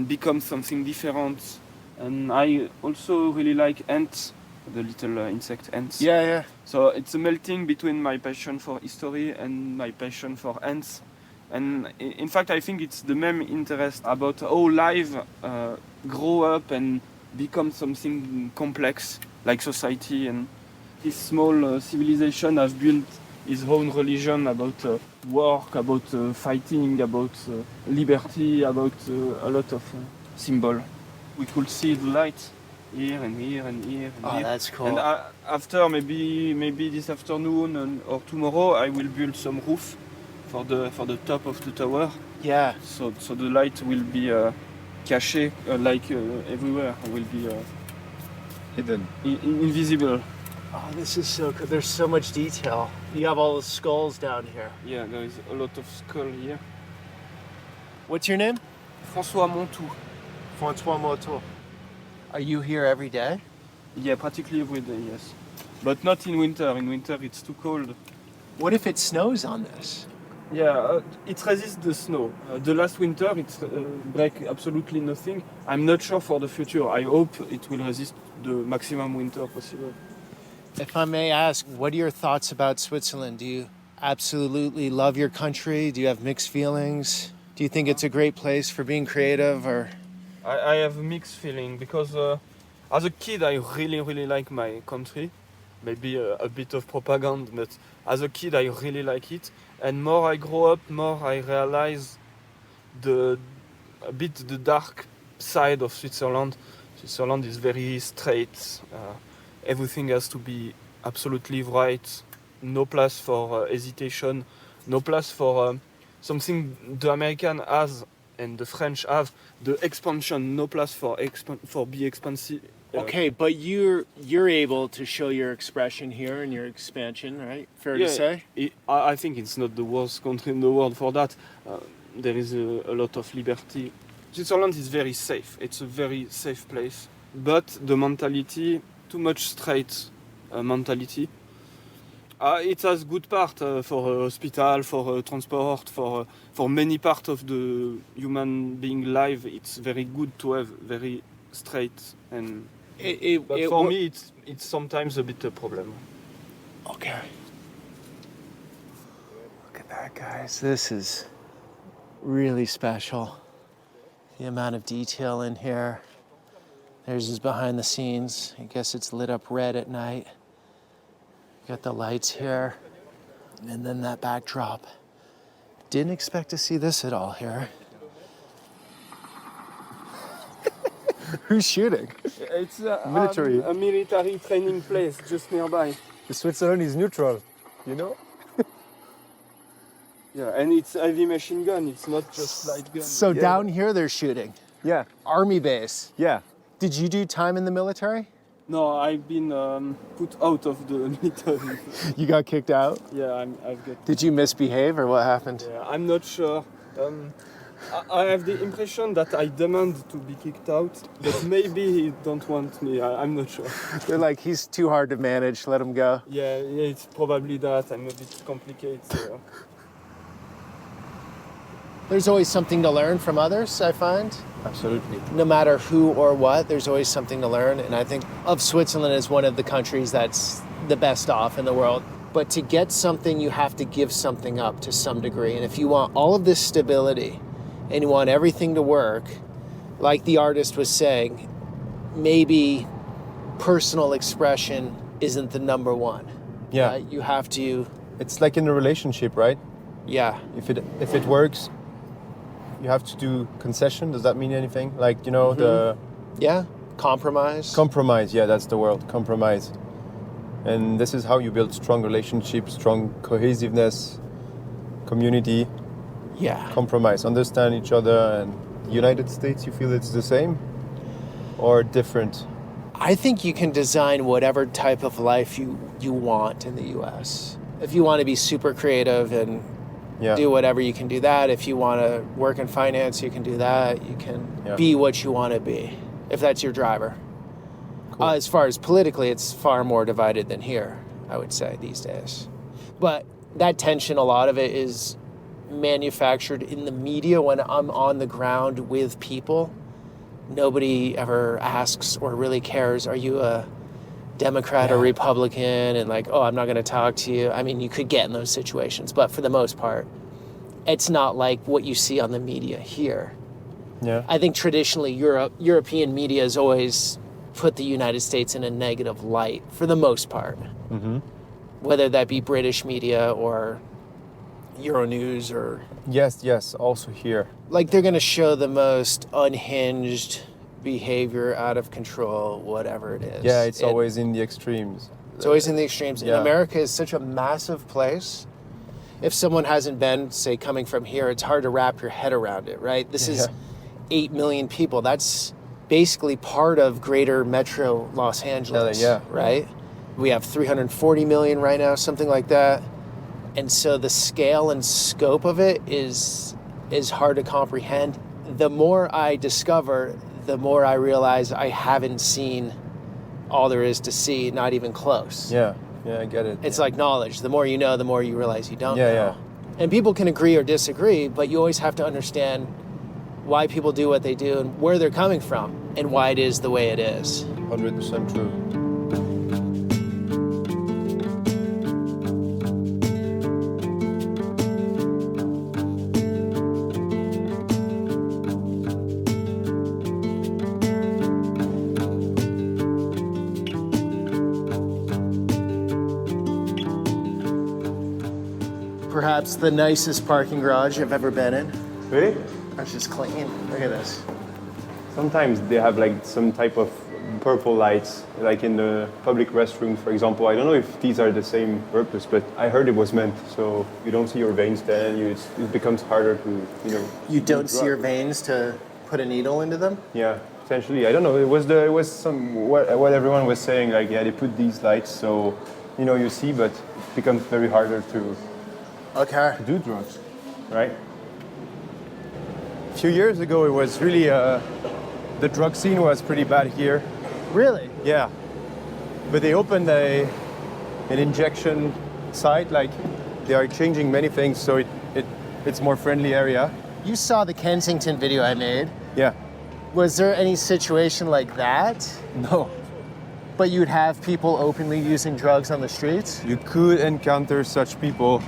become something different. And I also really like ants, the little insect ants. Yeah. So it's a melting between my passion for history and my passion for ants. And in fact, I think it's the main interest about how life grow up and become something complex, like society. And this small civilization has built his own religion about work, about fighting, about liberty, about a lot of symbol. We could see the light here and here and here and Oh, here. that's cool. And after maybe this afternoon or tomorrow, I will build some roof for the top of the tower. Yeah. So the light will be caché, everywhere. Will be Hidden. invisible. Oh, this is so cool. There's so much detail. You have all the skulls down here. Yeah, there is a lot of skull here. What's your name? François Montou. Francois Moto. Are you here every day? Yeah, practically every day, yes. But not in winter. In winter it's too cold. What if it snows on this? Yeah, it resists the snow. The last winter it break absolutely nothing. I'm not sure for the future. I hope it will resist the maximum winter possible. If I may ask, what are your thoughts about Switzerland? Do you absolutely love your country? Do you have mixed feelings? Do you think it's a great place for being creative or? I have a mixed feeling because as a kid I really like my country. Maybe a bit of propaganda, but as a kid I really like it. And more I grow up, more I realize the dark side of Switzerland. Switzerland is very straight. Everything has to be absolutely right. No place for hesitation. No place for something the American has and the French have. The expansion. No place for be expansive. Okay, but you're able to show your expression here and your expansion, right? Fair to say? I think it's not the worst country in the world for that. There is a lot of liberty. Switzerland is very safe. It's a very safe place. But the mentality, too much straight mentality. It has good part for hospital, for transport, for many part of the human being life. It's very good to have very straight and. But for me, it's sometimes a bit a problem. Okay. Look at that, guys. This is really special. The amount of detail in here. There's his behind the scenes. I guess it's lit up red at night. Got the lights here. And then that backdrop. Didn't expect to see this at all here. Who's shooting? It's Military. a military training place just nearby. Switzerland is neutral, you know? Yeah, and it's heavy machine gun. It's not just light gun. So down here they're shooting. Yeah, Army base. yeah. Did you do time in the military? No, I've been put out of the military. You got kicked out? Yeah, I've got. Did you misbehave or what happened? Yeah, I'm not sure. I have the impression that I demand to be kicked out, but maybe he don't want me. I'm not sure. They're like, he's too hard to manage, let him go. Yeah, it's probably that. I'm a bit complicated. So. There's always something to learn from others, I find. Absolutely. No matter who or what, there's always something to learn. And I think of Switzerland as one of the countries that's the best off in the world. But to get something, you have to give something up to some degree. And if you want all of this stability and you want everything to work, like the artist was saying, maybe personal expression isn't the number one. Yeah. Right? You have to, It's like in a relationship, right? yeah. If it works, you have to do concession. Does that mean anything? Like, you know, the Yeah, compromise. compromise. Yeah, that's the word, compromise. And this is how you build strong relationships, strong cohesiveness, community, Yeah. compromise, understand each other. And the United States, you feel it's the same or different? I think you can design whatever type of life you want in the US. If you want to be super creative and Yeah. do whatever, you can do that. If you want to work in finance, you can do that. You can Yeah. be what you want to be, if that's your driver. Cool. As far as politically, it's far more divided than here, I would say, these days. But that tension, a lot of it is manufactured in the media. When I'm on the ground with people, nobody ever asks or really cares, are you a Democrat or Republican? And like, oh, I'm not going to talk to you. I mean, you could get in those situations, but for the most part, it's not like what you see on the media here. Yeah. I think traditionally European media has always put the United States in a negative light for the most part. Mm-hmm. Whether that be British media or Euronews or Yes, also here. like they're going to show the most unhinged behavior, out of control, whatever it is. Yeah, it's always in the extremes. It's always in the extremes. And Yeah. America is such a massive place. If someone hasn't been, say, coming from here, it's hard to wrap your head around it, right? This is 8 million people. That's basically part of greater metro Los Angeles, Yeah. right? We have 340 million right now, something like that. And so the scale and scope of it is hard to comprehend. The more I discover, the more I realize I haven't seen all there is to see, not even close. Yeah, I get it. It's like knowledge. The more you know, the more you realize you don't Yeah, know. yeah. And people can agree or disagree, but you always have to understand why people do what they do and where they're coming from and why it is the way it is. 100% true. Perhaps the nicest parking garage I've ever been in. Really? That's just clean. Look at this. Sometimes they have like some type of purple lights, like in the public restrooms, for example. I don't know if these are the same purpose, but I heard it was meant so you don't see your veins then. It becomes harder to, you know. You don't do see your drugs. veins to put a needle into them? Yeah, potentially. I don't know. It was some what everyone was saying. Like, yeah, they put these lights so, you know, you see, but it becomes very harder to Okay. do drugs, right? A few years ago, it was really the drug scene was pretty bad here. Really? Yeah, but they opened an injection site. Like, they are changing many things, so it's more friendly area. You saw the Kensington video I made. Yeah. Was there any situation like that? No. But you'd have people openly using drugs on the streets? You could encounter such people.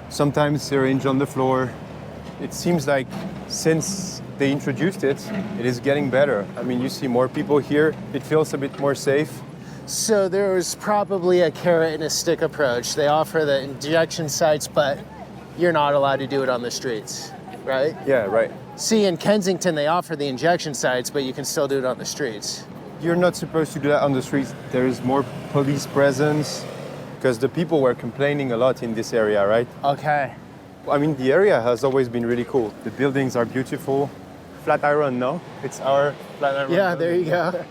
Sometimes syringe on the floor. It seems like since they introduced it, it is getting better. I mean, you see more people here. It feels a bit more safe. So there was probably a carrot and a stick approach. They offer the injection sites, but you're not allowed to do it on the streets, right? Yeah, right. See, in Kensington, they offer the injection sites, but you can still do it on the streets. You're not supposed to do that on the streets. There is more police presence because the people were complaining a lot in this area, right? Okay. I mean, the area has always been really cool. The buildings are beautiful. Flatiron, no? It's our Flatiron. Yeah, there you go.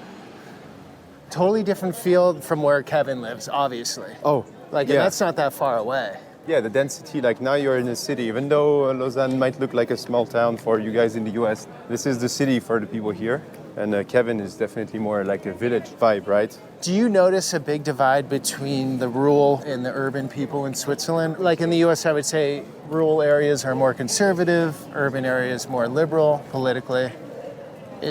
Totally different field from where Kevin lives, obviously. Oh, Like, and that's not that far away. Yeah, the density, like now you're in a city. Even though Lausanne might look like a small town for you guys in the US, this is the city for the people here. And Kevin is definitely more like a village vibe, right? Do you notice a big divide between the rural and the urban people in Switzerland? Like in the US, I would say rural areas are more conservative, urban areas more liberal politically.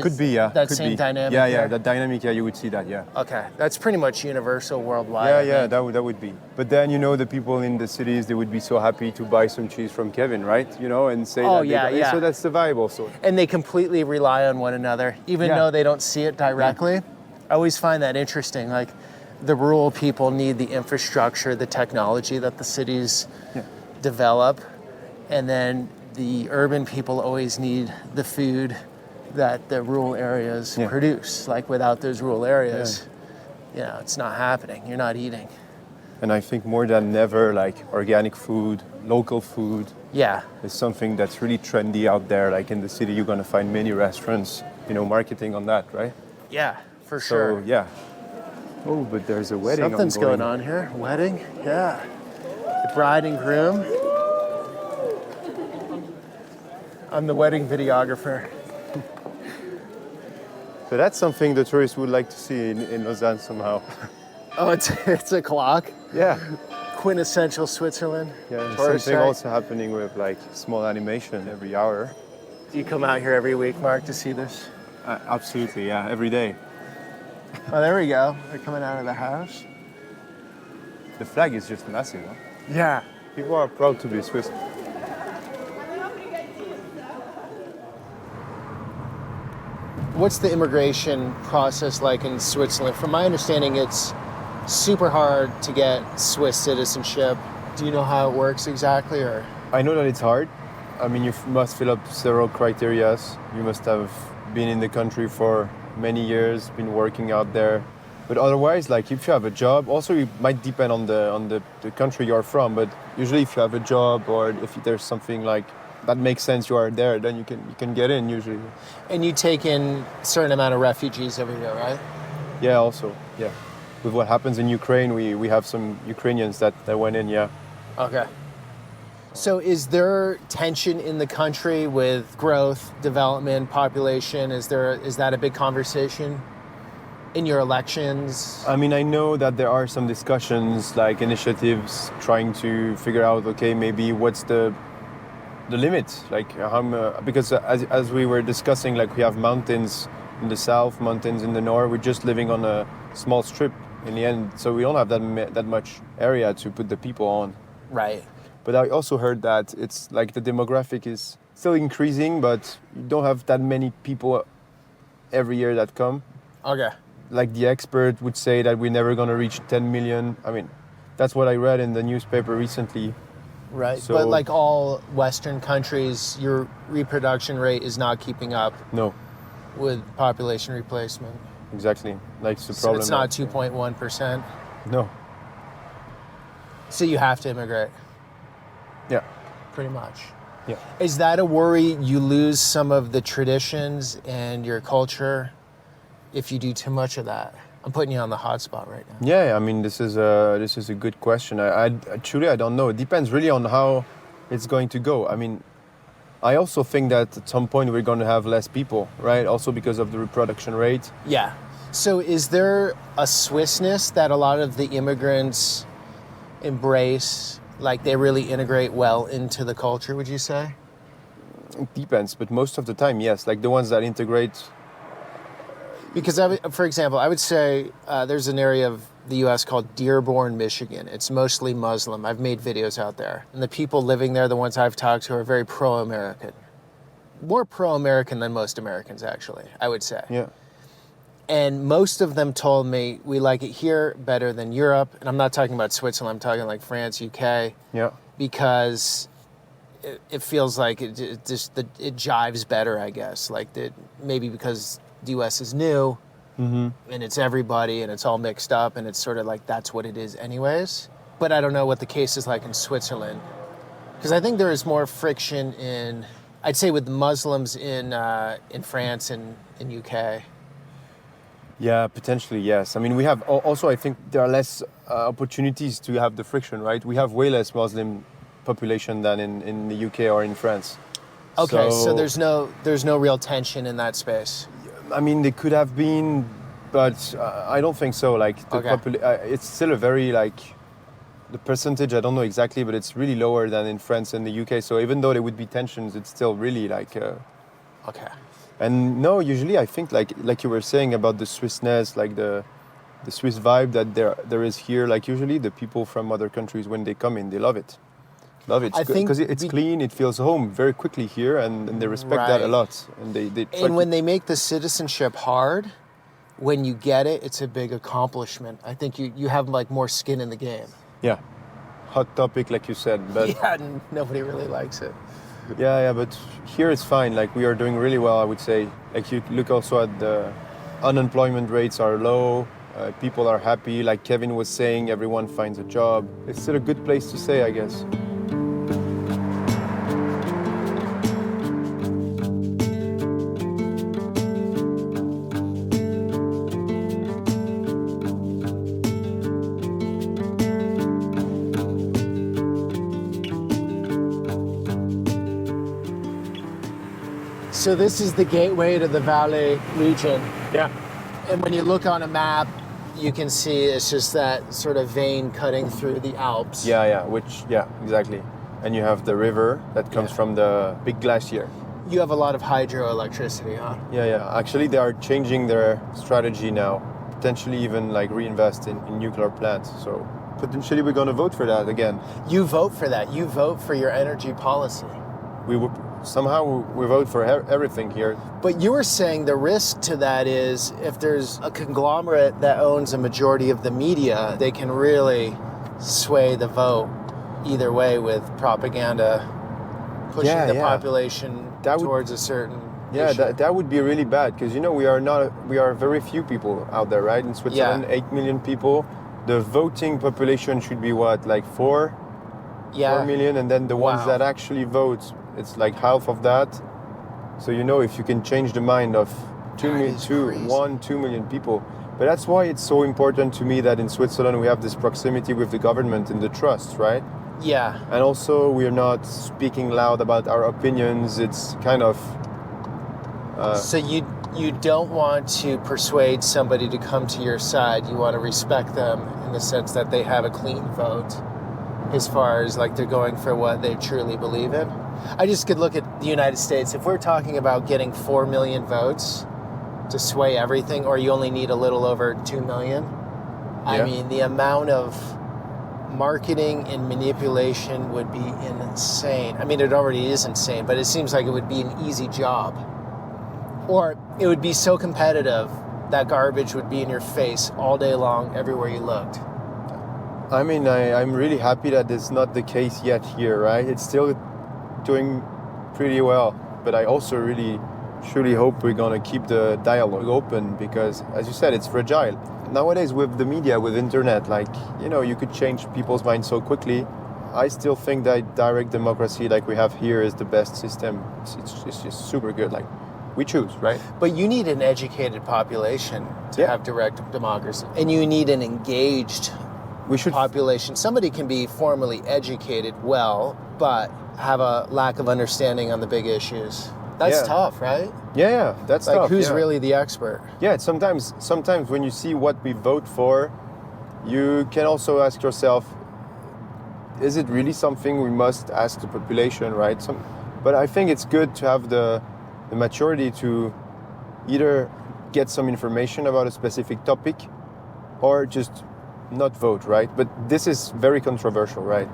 Could be, yeah. That Could same be. dynamic? Yeah, there? that dynamic, yeah, you would see that, yeah. Okay, that's pretty much universal worldwide. Yeah, I yeah, think. that would be. But then, you know, the people in the cities, they would be so happy to buy some cheese from Kevin, right? You know, and say Oh, that yeah, yeah. So that's the vibe also. And they completely rely on one another, even Yeah. though they don't see it directly. I always find that interesting. Like, the rural people need the infrastructure, the technology that the cities develop, and then the urban people always need the food that the rural areas produce. Like, without those rural areas, you know, it's not happening. You're not eating. And I think more than ever, like organic food, local food, Yeah. is something that's really trendy out there. Like in the city, you're gonna find many restaurants, you know, marketing on that, right? Yeah, for sure. So yeah. Oh, but there's a wedding. Something's going on here. Wedding? Yeah. The bride and groom. I'm the wedding videographer. So that's something the tourists would like to see in Lausanne somehow. Oh, it's a clock. Yeah. Quintessential Switzerland. Yeah. Tourist Something site. also happening with like small animation every hour. Do you come out here every week, Marc, to see this? Absolutely, yeah, every day. Oh, there we go. They're coming out of the house. The flag is just massive, huh? Yeah. People are proud to be Swiss. What's the immigration process like in Switzerland? From my understanding, it's super hard to get Swiss citizenship. Do you know how it works exactly, or? I know that it's hard. I mean, you must fill up several criteria. You must have been in the country for many years, been working out there. But otherwise, like if you have a job, also it might depend on the country you're from. But usually, if you have a job or if there's something like that makes sense, you are there, then you can get in usually. And you take in a certain amount of refugees every year, right? Yeah, also, yeah. With what happens in Ukraine, we have some Ukrainians that went in, yeah. Okay. So is there tension in the country with growth, development, population? Is that a big conversation in your elections? I mean, I know that there are some discussions, like initiatives trying to figure out, okay, maybe what's the limit, like because as we were discussing, like we have mountains in the south, mountains in the north. We're just living on a small strip in the end, so we don't have that much area to put the people on. Right. But I also heard that it's like the demographic is still increasing, but you don't have that many people every year that come. Okay. Like the expert would say that we're never going to reach 10 million. I mean, that's what I read in the newspaper recently. Right. So- But like all Western countries, your reproduction rate is not keeping up No, with population replacement. exactly. Like it's the So problem. it's not 2.1%. No. So you have to immigrate, Yeah. pretty much. Yeah. Is that a worry you lose some of the traditions and your culture if you do too much of that? I'm putting you on the hot spot right now. Yeah, I mean, this is a good question. I truly, I don't know. It depends really on how it's going to go. I mean, I also think that at some point we're going to have less people, right? Also because of the reproduction rate. Yeah. So is there a Swissness that a lot of the immigrants embrace? Like they really integrate well into the culture, would you say? It depends, but most of the time, yes. Like the ones that integrate. Because, for example, I would say there's an area of the U.S. called Dearborn, Michigan. It's mostly Muslim. I've made videos out there. And the people living there, the ones I've talked to, are very pro-American. More pro-American than most Americans, actually, I would say. Yeah. And most of them told me, we like it here better than Europe. And I'm not talking about Switzerland. I'm talking like France, UK. Yeah. Because it feels like it jives better, I guess. Like that maybe because the U.S. is new and it's everybody and it's all mixed up and it's sort of like that's what it is anyways. But I don't know what the case is like in Switzerland, because I think there is more friction in, I'd say, with Muslims in France and in UK. Yeah, potentially, yes. I mean, we have also, I think there are less opportunities to have the friction, right? We have way less Muslim population than in the UK or in France. Okay, so there's no real tension in that space. I mean, they could have been, but I don't think so. Like, it's still a very, like, the percentage, I don't know exactly, but it's really lower than in France and the UK. So even though there would be tensions, it's still really like... Okay. And no, usually I think like you were saying about the Swissness, like the Swiss vibe that there is here, like usually the people from other countries, when they come in, they love it. I think because it's clean, it feels home very quickly here, and they respect that a lot. And they try and when they make the citizenship hard, when you get it, it's a big accomplishment. I think you have like more skin in the game. Yeah, hot topic, like you said, but yeah, nobody really likes it. Yeah, but here it's fine. Like we are doing really well, I would say. Like you look also at the unemployment rates are low. People are happy. Like Kevin was saying, everyone finds a job. It's still a good place to stay, I guess. So this is the gateway to the Valais region. Yeah. And when you look on a map, you can see it's just that sort of vein cutting through the Alps. Yeah, exactly. And you have the river that comes from the big glacier. You have a lot of hydroelectricity, huh? Yeah. Actually, they are changing their strategy now. Potentially even like reinvest in nuclear plants. So potentially we're going to vote for that again. You vote for that. You vote for your energy policy. Somehow we vote for everything here. But you were saying the risk to that is if there's a conglomerate that owns a majority of the media, they can really sway the vote either way with propaganda, pushing the population towards a certain issue. That would be really bad because, you know, we are very few people out there, right? In Switzerland, 8 million people. The voting population should be what, like 4 million? And then the ones that actually vote, it's like half of that. So, you know, if you can change the mind of 2 million people. But that's why it's so important to me that in Switzerland we have this proximity with the government and the trust, right? Yeah. And also we're not speaking loud about our opinions. It's kind of... So you don't want to persuade somebody to come to your side. You want to respect them in the sense that they have a clean vote as far as like they're going for what they truly believe in. I just could look at the United States. If we're talking about getting 4 million votes to sway everything, or you only need a little over 2 million, I mean, the amount of marketing and manipulation would be insane. I mean, it already is insane, but it seems like it would be an easy job. Or it would be so competitive that garbage would be in your face all day long, everywhere you looked. I mean, I'm really happy that it's not the case yet here, right? It's still doing pretty well. But I also really, truly hope we're going to keep the dialogue open because, as you said, it's fragile. Nowadays, with the media, with internet, like, you know, you could change people's minds so quickly. I still think that direct democracy like we have here is the best system. It's just super good. Like, we choose, right? But you need an educated population to have direct democracy. And you need an engaged population. Somebody can be formally educated well, but have a lack of understanding on the big issues. That's tough, right? Yeah, that's like, tough. Like, who's really the expert? Yeah, sometimes when you see what we vote for, you can also ask yourself, is it really something we must ask the population, right? But I think it's good to have the maturity to either get some information about a specific topic or just not vote, right? But this is very controversial, right?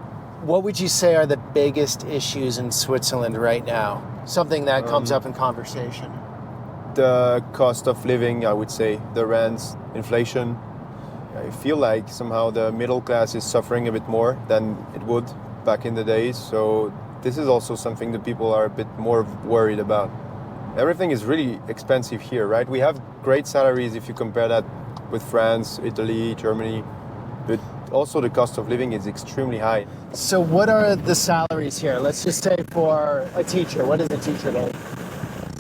What would you say are the biggest issues in Switzerland right now? Something that comes up in conversation. The cost of living, I would say, the rents, inflation. I feel like somehow the middle class is suffering a bit more than it would back in the days. So This is also something that people are a bit more worried about. Everything is really expensive here, right? We have great salaries if you compare that with France, Italy, Germany, but also the cost of living is extremely high. So what are the salaries here? Let's just say for a teacher, what is a teacher make?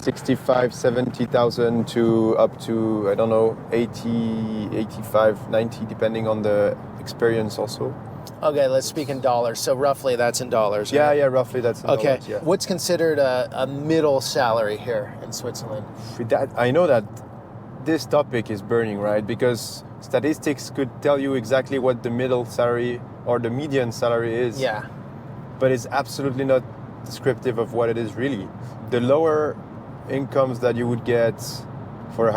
65, 70,000 to up to, I don't know, 80, 85, 90, depending on the experience also. Okay, let's speak in dollars. So roughly that's in dollars, Yeah, right? yeah, roughly that's in Okay, dollars, yeah. what's considered a middle salary here in Switzerland? I know that this topic is burning, right? Because statistics could tell you exactly what the middle salary or the median salary is. Yeah. But it's absolutely not descriptive of what it is really. The lower incomes that you would get for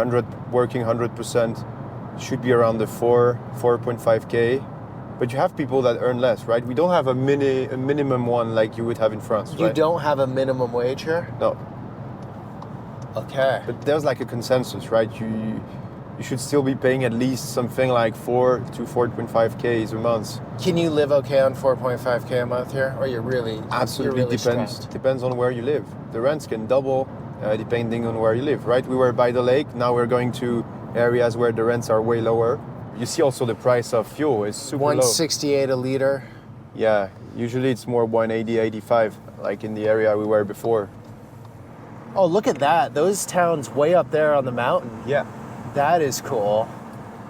working 100% should be around the 4.5k. But you have people that earn less, right? We don't have a minimum one like you would have in France, You right? don't have a minimum wage here? No. Okay. But there's like a consensus, right? You should still be paying at least something like 4 to 4.5k a month. Can you live okay on 4.5k a month here? Or Absolutely you're really depends. strapped? Depends on where you live. The rents can double depending on where you live, right? We were by the lake. Now we're going to areas where the rents are way lower. You see also the price of fuel is super low. 168 a liter. Yeah, usually it's more 180, 85, like in the area we were before. Oh, look at that. Those towns way up there on the mountain. Yeah. That is cool.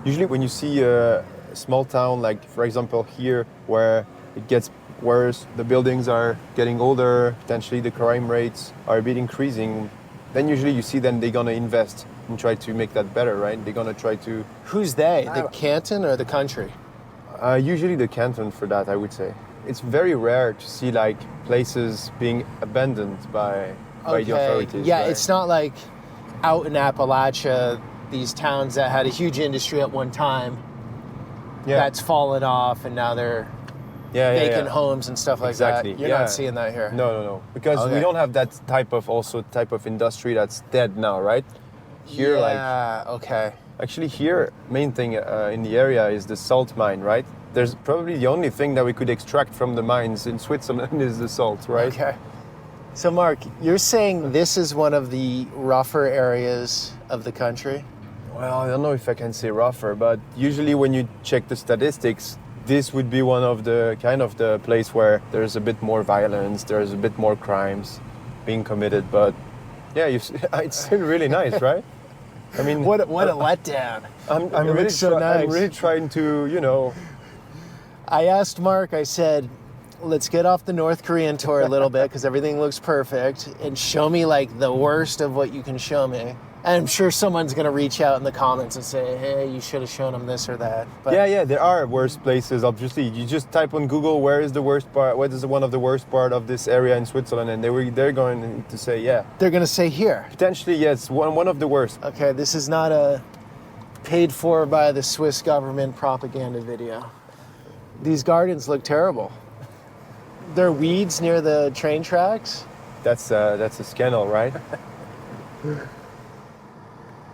Usually when you see a small town, like for example here, where it gets worse, the buildings are getting older, potentially the crime rates are a bit increasing, then usually you see them, they're gonna invest and try to make that better, right? They're gonna try to... Who's they? The canton or the country? Usually the canton for that, I would say. It's very rare to see like places being abandoned by the authorities. Yeah, right? it's not like out in Appalachia, these towns that had a huge industry at one time that's fallen off and now they're vacant homes and stuff like exactly. that. You're not seeing that here. No. Because we don't have that type of industry that's dead now, right? Here, Actually here, main thing in the area is the salt mine, right? There's probably the only thing that we could extract from the mines in Switzerland is the salt, right? Okay. So Marc, you're saying this is one of the rougher areas of the country? Well, I don't know if I can say rougher, but usually when you check the statistics, this would be one of the kind of the place where there's a bit more violence, there's a bit more crimes being committed, but yeah, it's still really nice, right? I mean, what a letdown. I'm really trying to, I asked Marc, I said, let's get off the North Korean tour a little bit because everything looks perfect and show me like the worst of what you can show me. And I'm sure someone's going to reach out in the comments and say, hey, you should have shown them this or that. But yeah, there are worse places, obviously. You just type on Google, where is the worst part, what is one of the worst part of this area in Switzerland, and they're going to say, yeah. They're going to say here. Potentially, yes, one of the worst. Okay, this is not a paid for by the Swiss government propaganda video. These gardens look terrible. There are weeds near the train tracks. That's a scandal, right?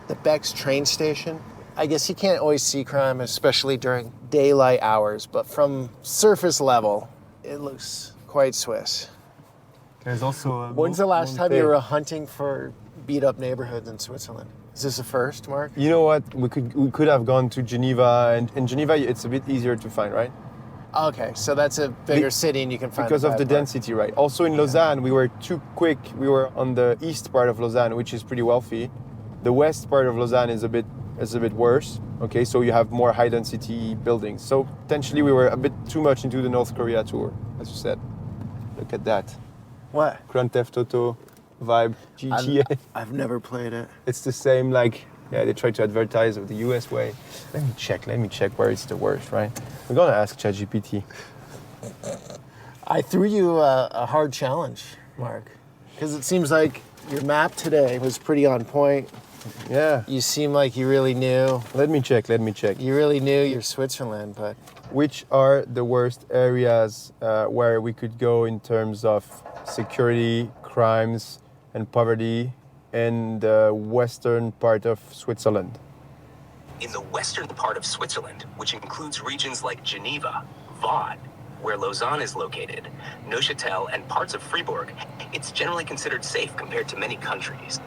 The Beck's train station. I guess you can't always see crime, especially during daylight hours, but from surface level, it looks quite Swiss. There's also When's the last time you were hunting for beat up neighborhoods in Switzerland? Is this a first, Marc? You know what? We could have gone to Geneva, and in Geneva it's a bit easier to find, right? Okay, so that's a bigger city and you can find because of the bad part. density, right? Also in Lausanne, we were too quick. We were on the east part of Lausanne, which is pretty wealthy. The west part of Lausanne is a bit worse. Okay, so you have more high density buildings. So potentially we were a bit too much into the North Korea tour, as you said. Look at that. What? Grand Theft Auto vibe, GTA. I've never played it. It's the same, like, yeah, they try to advertise of the US way. Let me check where it's the worst, right? We're gonna ask ChatGPT. I threw you a hard challenge, Marc, because it seems like your map today was pretty on point. Yeah. You seem like you really knew. Let me check. You really knew your Switzerland, but... Which are the worst areas where we could go in terms of security, crimes, and poverty in the western part of Switzerland? In the western part of Switzerland, which includes regions like Geneva, Vaud, where Lausanne is located, Neuchâtel, and parts of Fribourg, it's generally considered safe compared to many countries.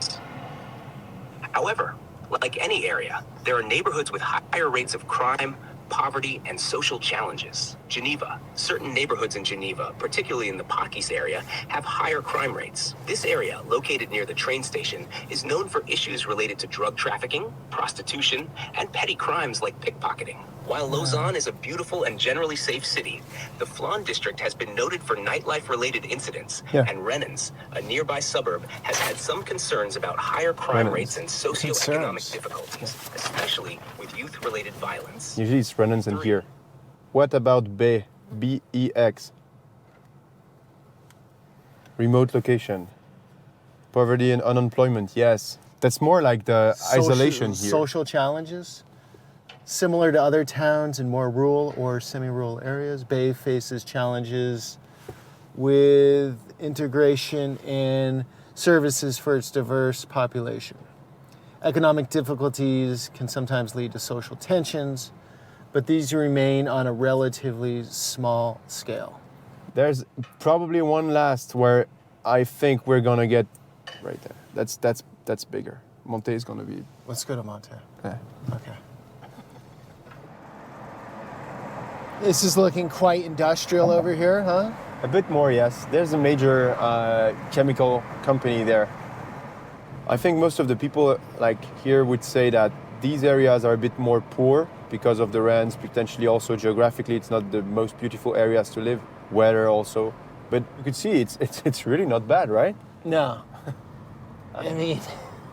However, like any area, there are neighborhoods with higher rates of crime, poverty, and social challenges. Geneva. Certain neighborhoods in Geneva, particularly in the Pakis area, have higher crime rates. This area, located near the train station, is known for issues related to drug trafficking, prostitution, and petty crimes like pickpocketing. While Lausanne is a beautiful and generally safe city, the Flan district has been noted for nightlife-related incidents, and Rennes, a nearby suburb, has had some concerns about higher crime rates and socioeconomic difficulties, especially with youth-related violence. Usually it's Rennes in here. What about B? B-E-X. Remote location. Poverty and unemployment, yes. That's more like the isolation here. Social challenges? Similar to other towns in more rural or semi-rural areas, Bay faces challenges with integration and services for its diverse population. Economic difficulties can sometimes lead to social tensions, but these remain on a relatively small scale. There's probably one last where I think we're gonna get right there. That's bigger. Monte is gonna be. Let's go to Monte. Yeah. Okay. This is looking quite industrial over here, huh? A bit more, yes. There's a major chemical company there. I think most of the people like here would say that these areas are a bit more poor because of the rents, potentially also geographically it's not the most beautiful areas to live, weather also. But you could see it's really not bad, right? No. I mean,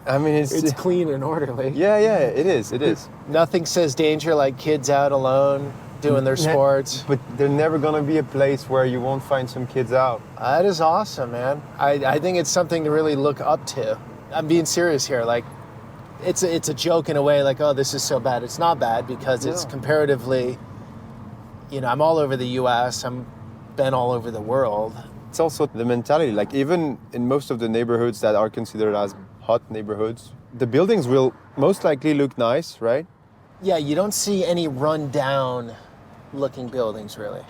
it's clean and orderly. Yeah, it is. Nothing says danger like kids out alone doing their sports. But there's never gonna be a place where you won't find some kids out. That is awesome, man. I think it's something to really look up to. I'm being serious here. Like, it's a joke in a way, like, oh, this is so bad. It's not bad because it's comparatively, I'm all over the US, I'm been all over the world. It's also the mentality, like even in most of the neighborhoods that are considered as hot neighborhoods, the buildings will most likely look nice, right? Yeah, you don't see any run-down looking buildings, really.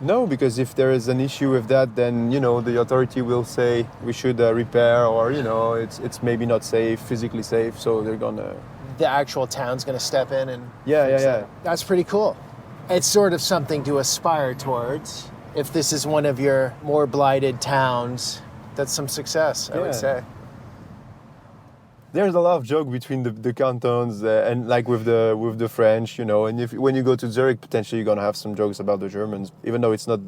No, because if there is an issue with that, then, the authority will say we should repair or, it's maybe not safe, physically safe, so they're gonna... The actual town's gonna step in and... Yeah. That's pretty cool. It's sort of something to aspire towards. If this is one of your more blighted towns, that's some success, I would say. There's a lot of joke between the cantons and like with the French, and when you go to Zurich, potentially you're gonna have some jokes about the Germans, even though it's not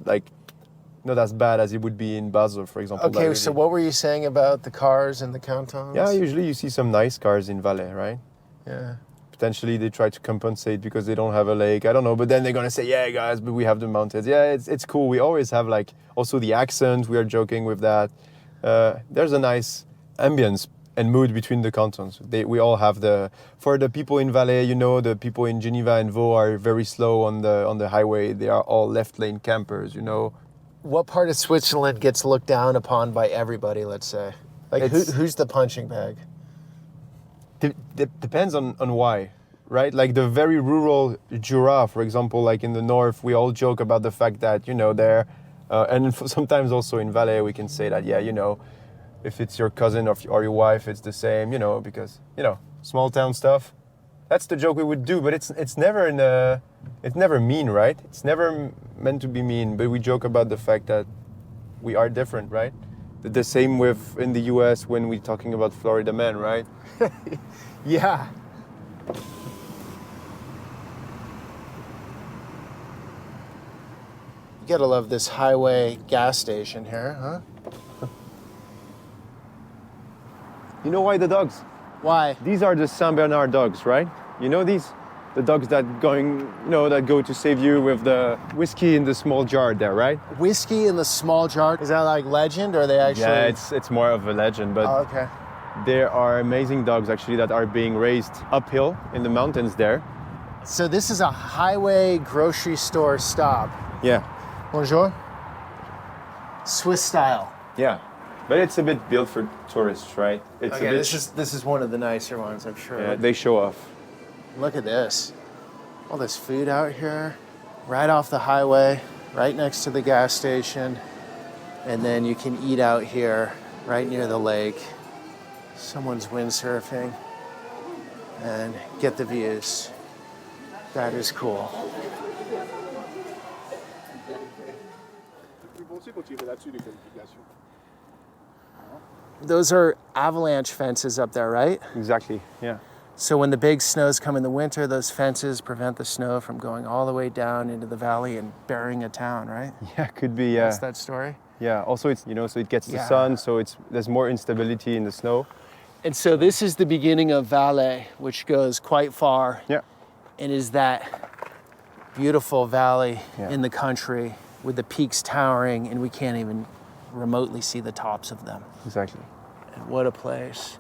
as bad as it would be in Basel, for example. Okay, so what were you saying about the cars and the cantons? Yeah, usually you see some nice cars in Valais, right? Yeah. Potentially they try to compensate because they don't have a lake, I don't know, but then they're gonna say, yeah guys, but we have the mountains. Yeah, it's cool. We always have also the accent, we are joking with that. There's a nice ambience and mood between the cantons. We all have for the people in Valais, the people in Geneva and Vaud are very slow on the highway. They are all left lane campers, What part of Switzerland gets looked down upon by everybody, let's say? Like who's the punching bag? Depends on why, right? Like the very rural Jura, for example, like in the north, we all joke about the fact that, there, and sometimes also in Valais, we can say that, if it's your cousin or your wife, it's the same, because, small town stuff. That's the joke we would do, but it's never it's never mean, right? It's never meant to be mean, but we joke about the fact that we are different, right? The same with in the US when we're talking about Florida man, right? Yeah. You gotta love this highway gas station here, huh? You know why the dogs? Why? These are the Saint Bernard dogs, right? You know these? The dogs that that go to save you with the whiskey in the small jar there, right? Whiskey in the small jar? Is that like legend or are they actually? Yeah, it's more of a legend, but okay. There are amazing dogs actually that are being raised uphill in the mountains there. So this is a highway grocery store stop. Yeah. Bonjour. Swiss style. Yeah. But it's a bit built for tourists, right? It's okay, this is one of the nicer ones, I'm sure. Yeah, they show off. Look at this. All this food out here, right off the highway. right next to the gas station. And then you can eat out here, right near the lake. Someone's windsurfing and get the views. That is cool. Those are avalanche fences up there, right? Exactly, yeah. So when the big snows come in the winter, those fences prevent the snow from going all the way down into the valley and burying a town, right? Yeah, could be, yeah. That's that story? Yeah, also it's, you know, so it gets the Yeah. sun, so there's more instability in the snow. And so this is the beginning of Valais, which goes quite far. Yeah. And is that beautiful valley Yeah. in the country with the peaks towering, and we can't even remotely see the tops of them. Exactly. And what a place.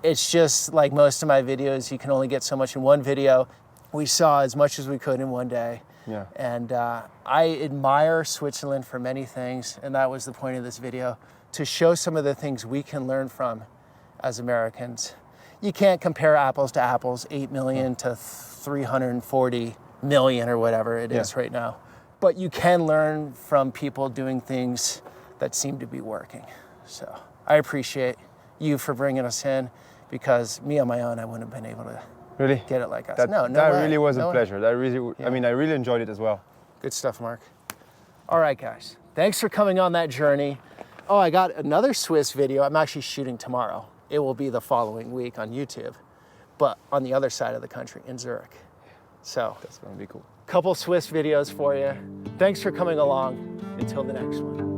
It's just like most of my videos, you can only get so much in one video. We saw as much as we could in one day. Yeah. And I admire Switzerland for many things, and that was the point of this video, to show some of the things we can learn from as Americans. You can't compare apples to apples, 8 million to 340 million or whatever it is right now. But you can learn from people doing things that seem to be working. So I appreciate you for bringing us in, because me on my own, I wouldn't have been able to Really? get it like us. That, No that way. really was No a way. pleasure. That really, I mean, I really enjoyed it as well. Good stuff, Marc. All right, guys. Thanks for coming on that journey. Oh, I got another Swiss video I'm actually shooting tomorrow. It will be the following week on YouTube, but on the other side of the country in Zurich. So, That's gonna be cool. couple Swiss videos for you. Thanks for coming along. Until the next one.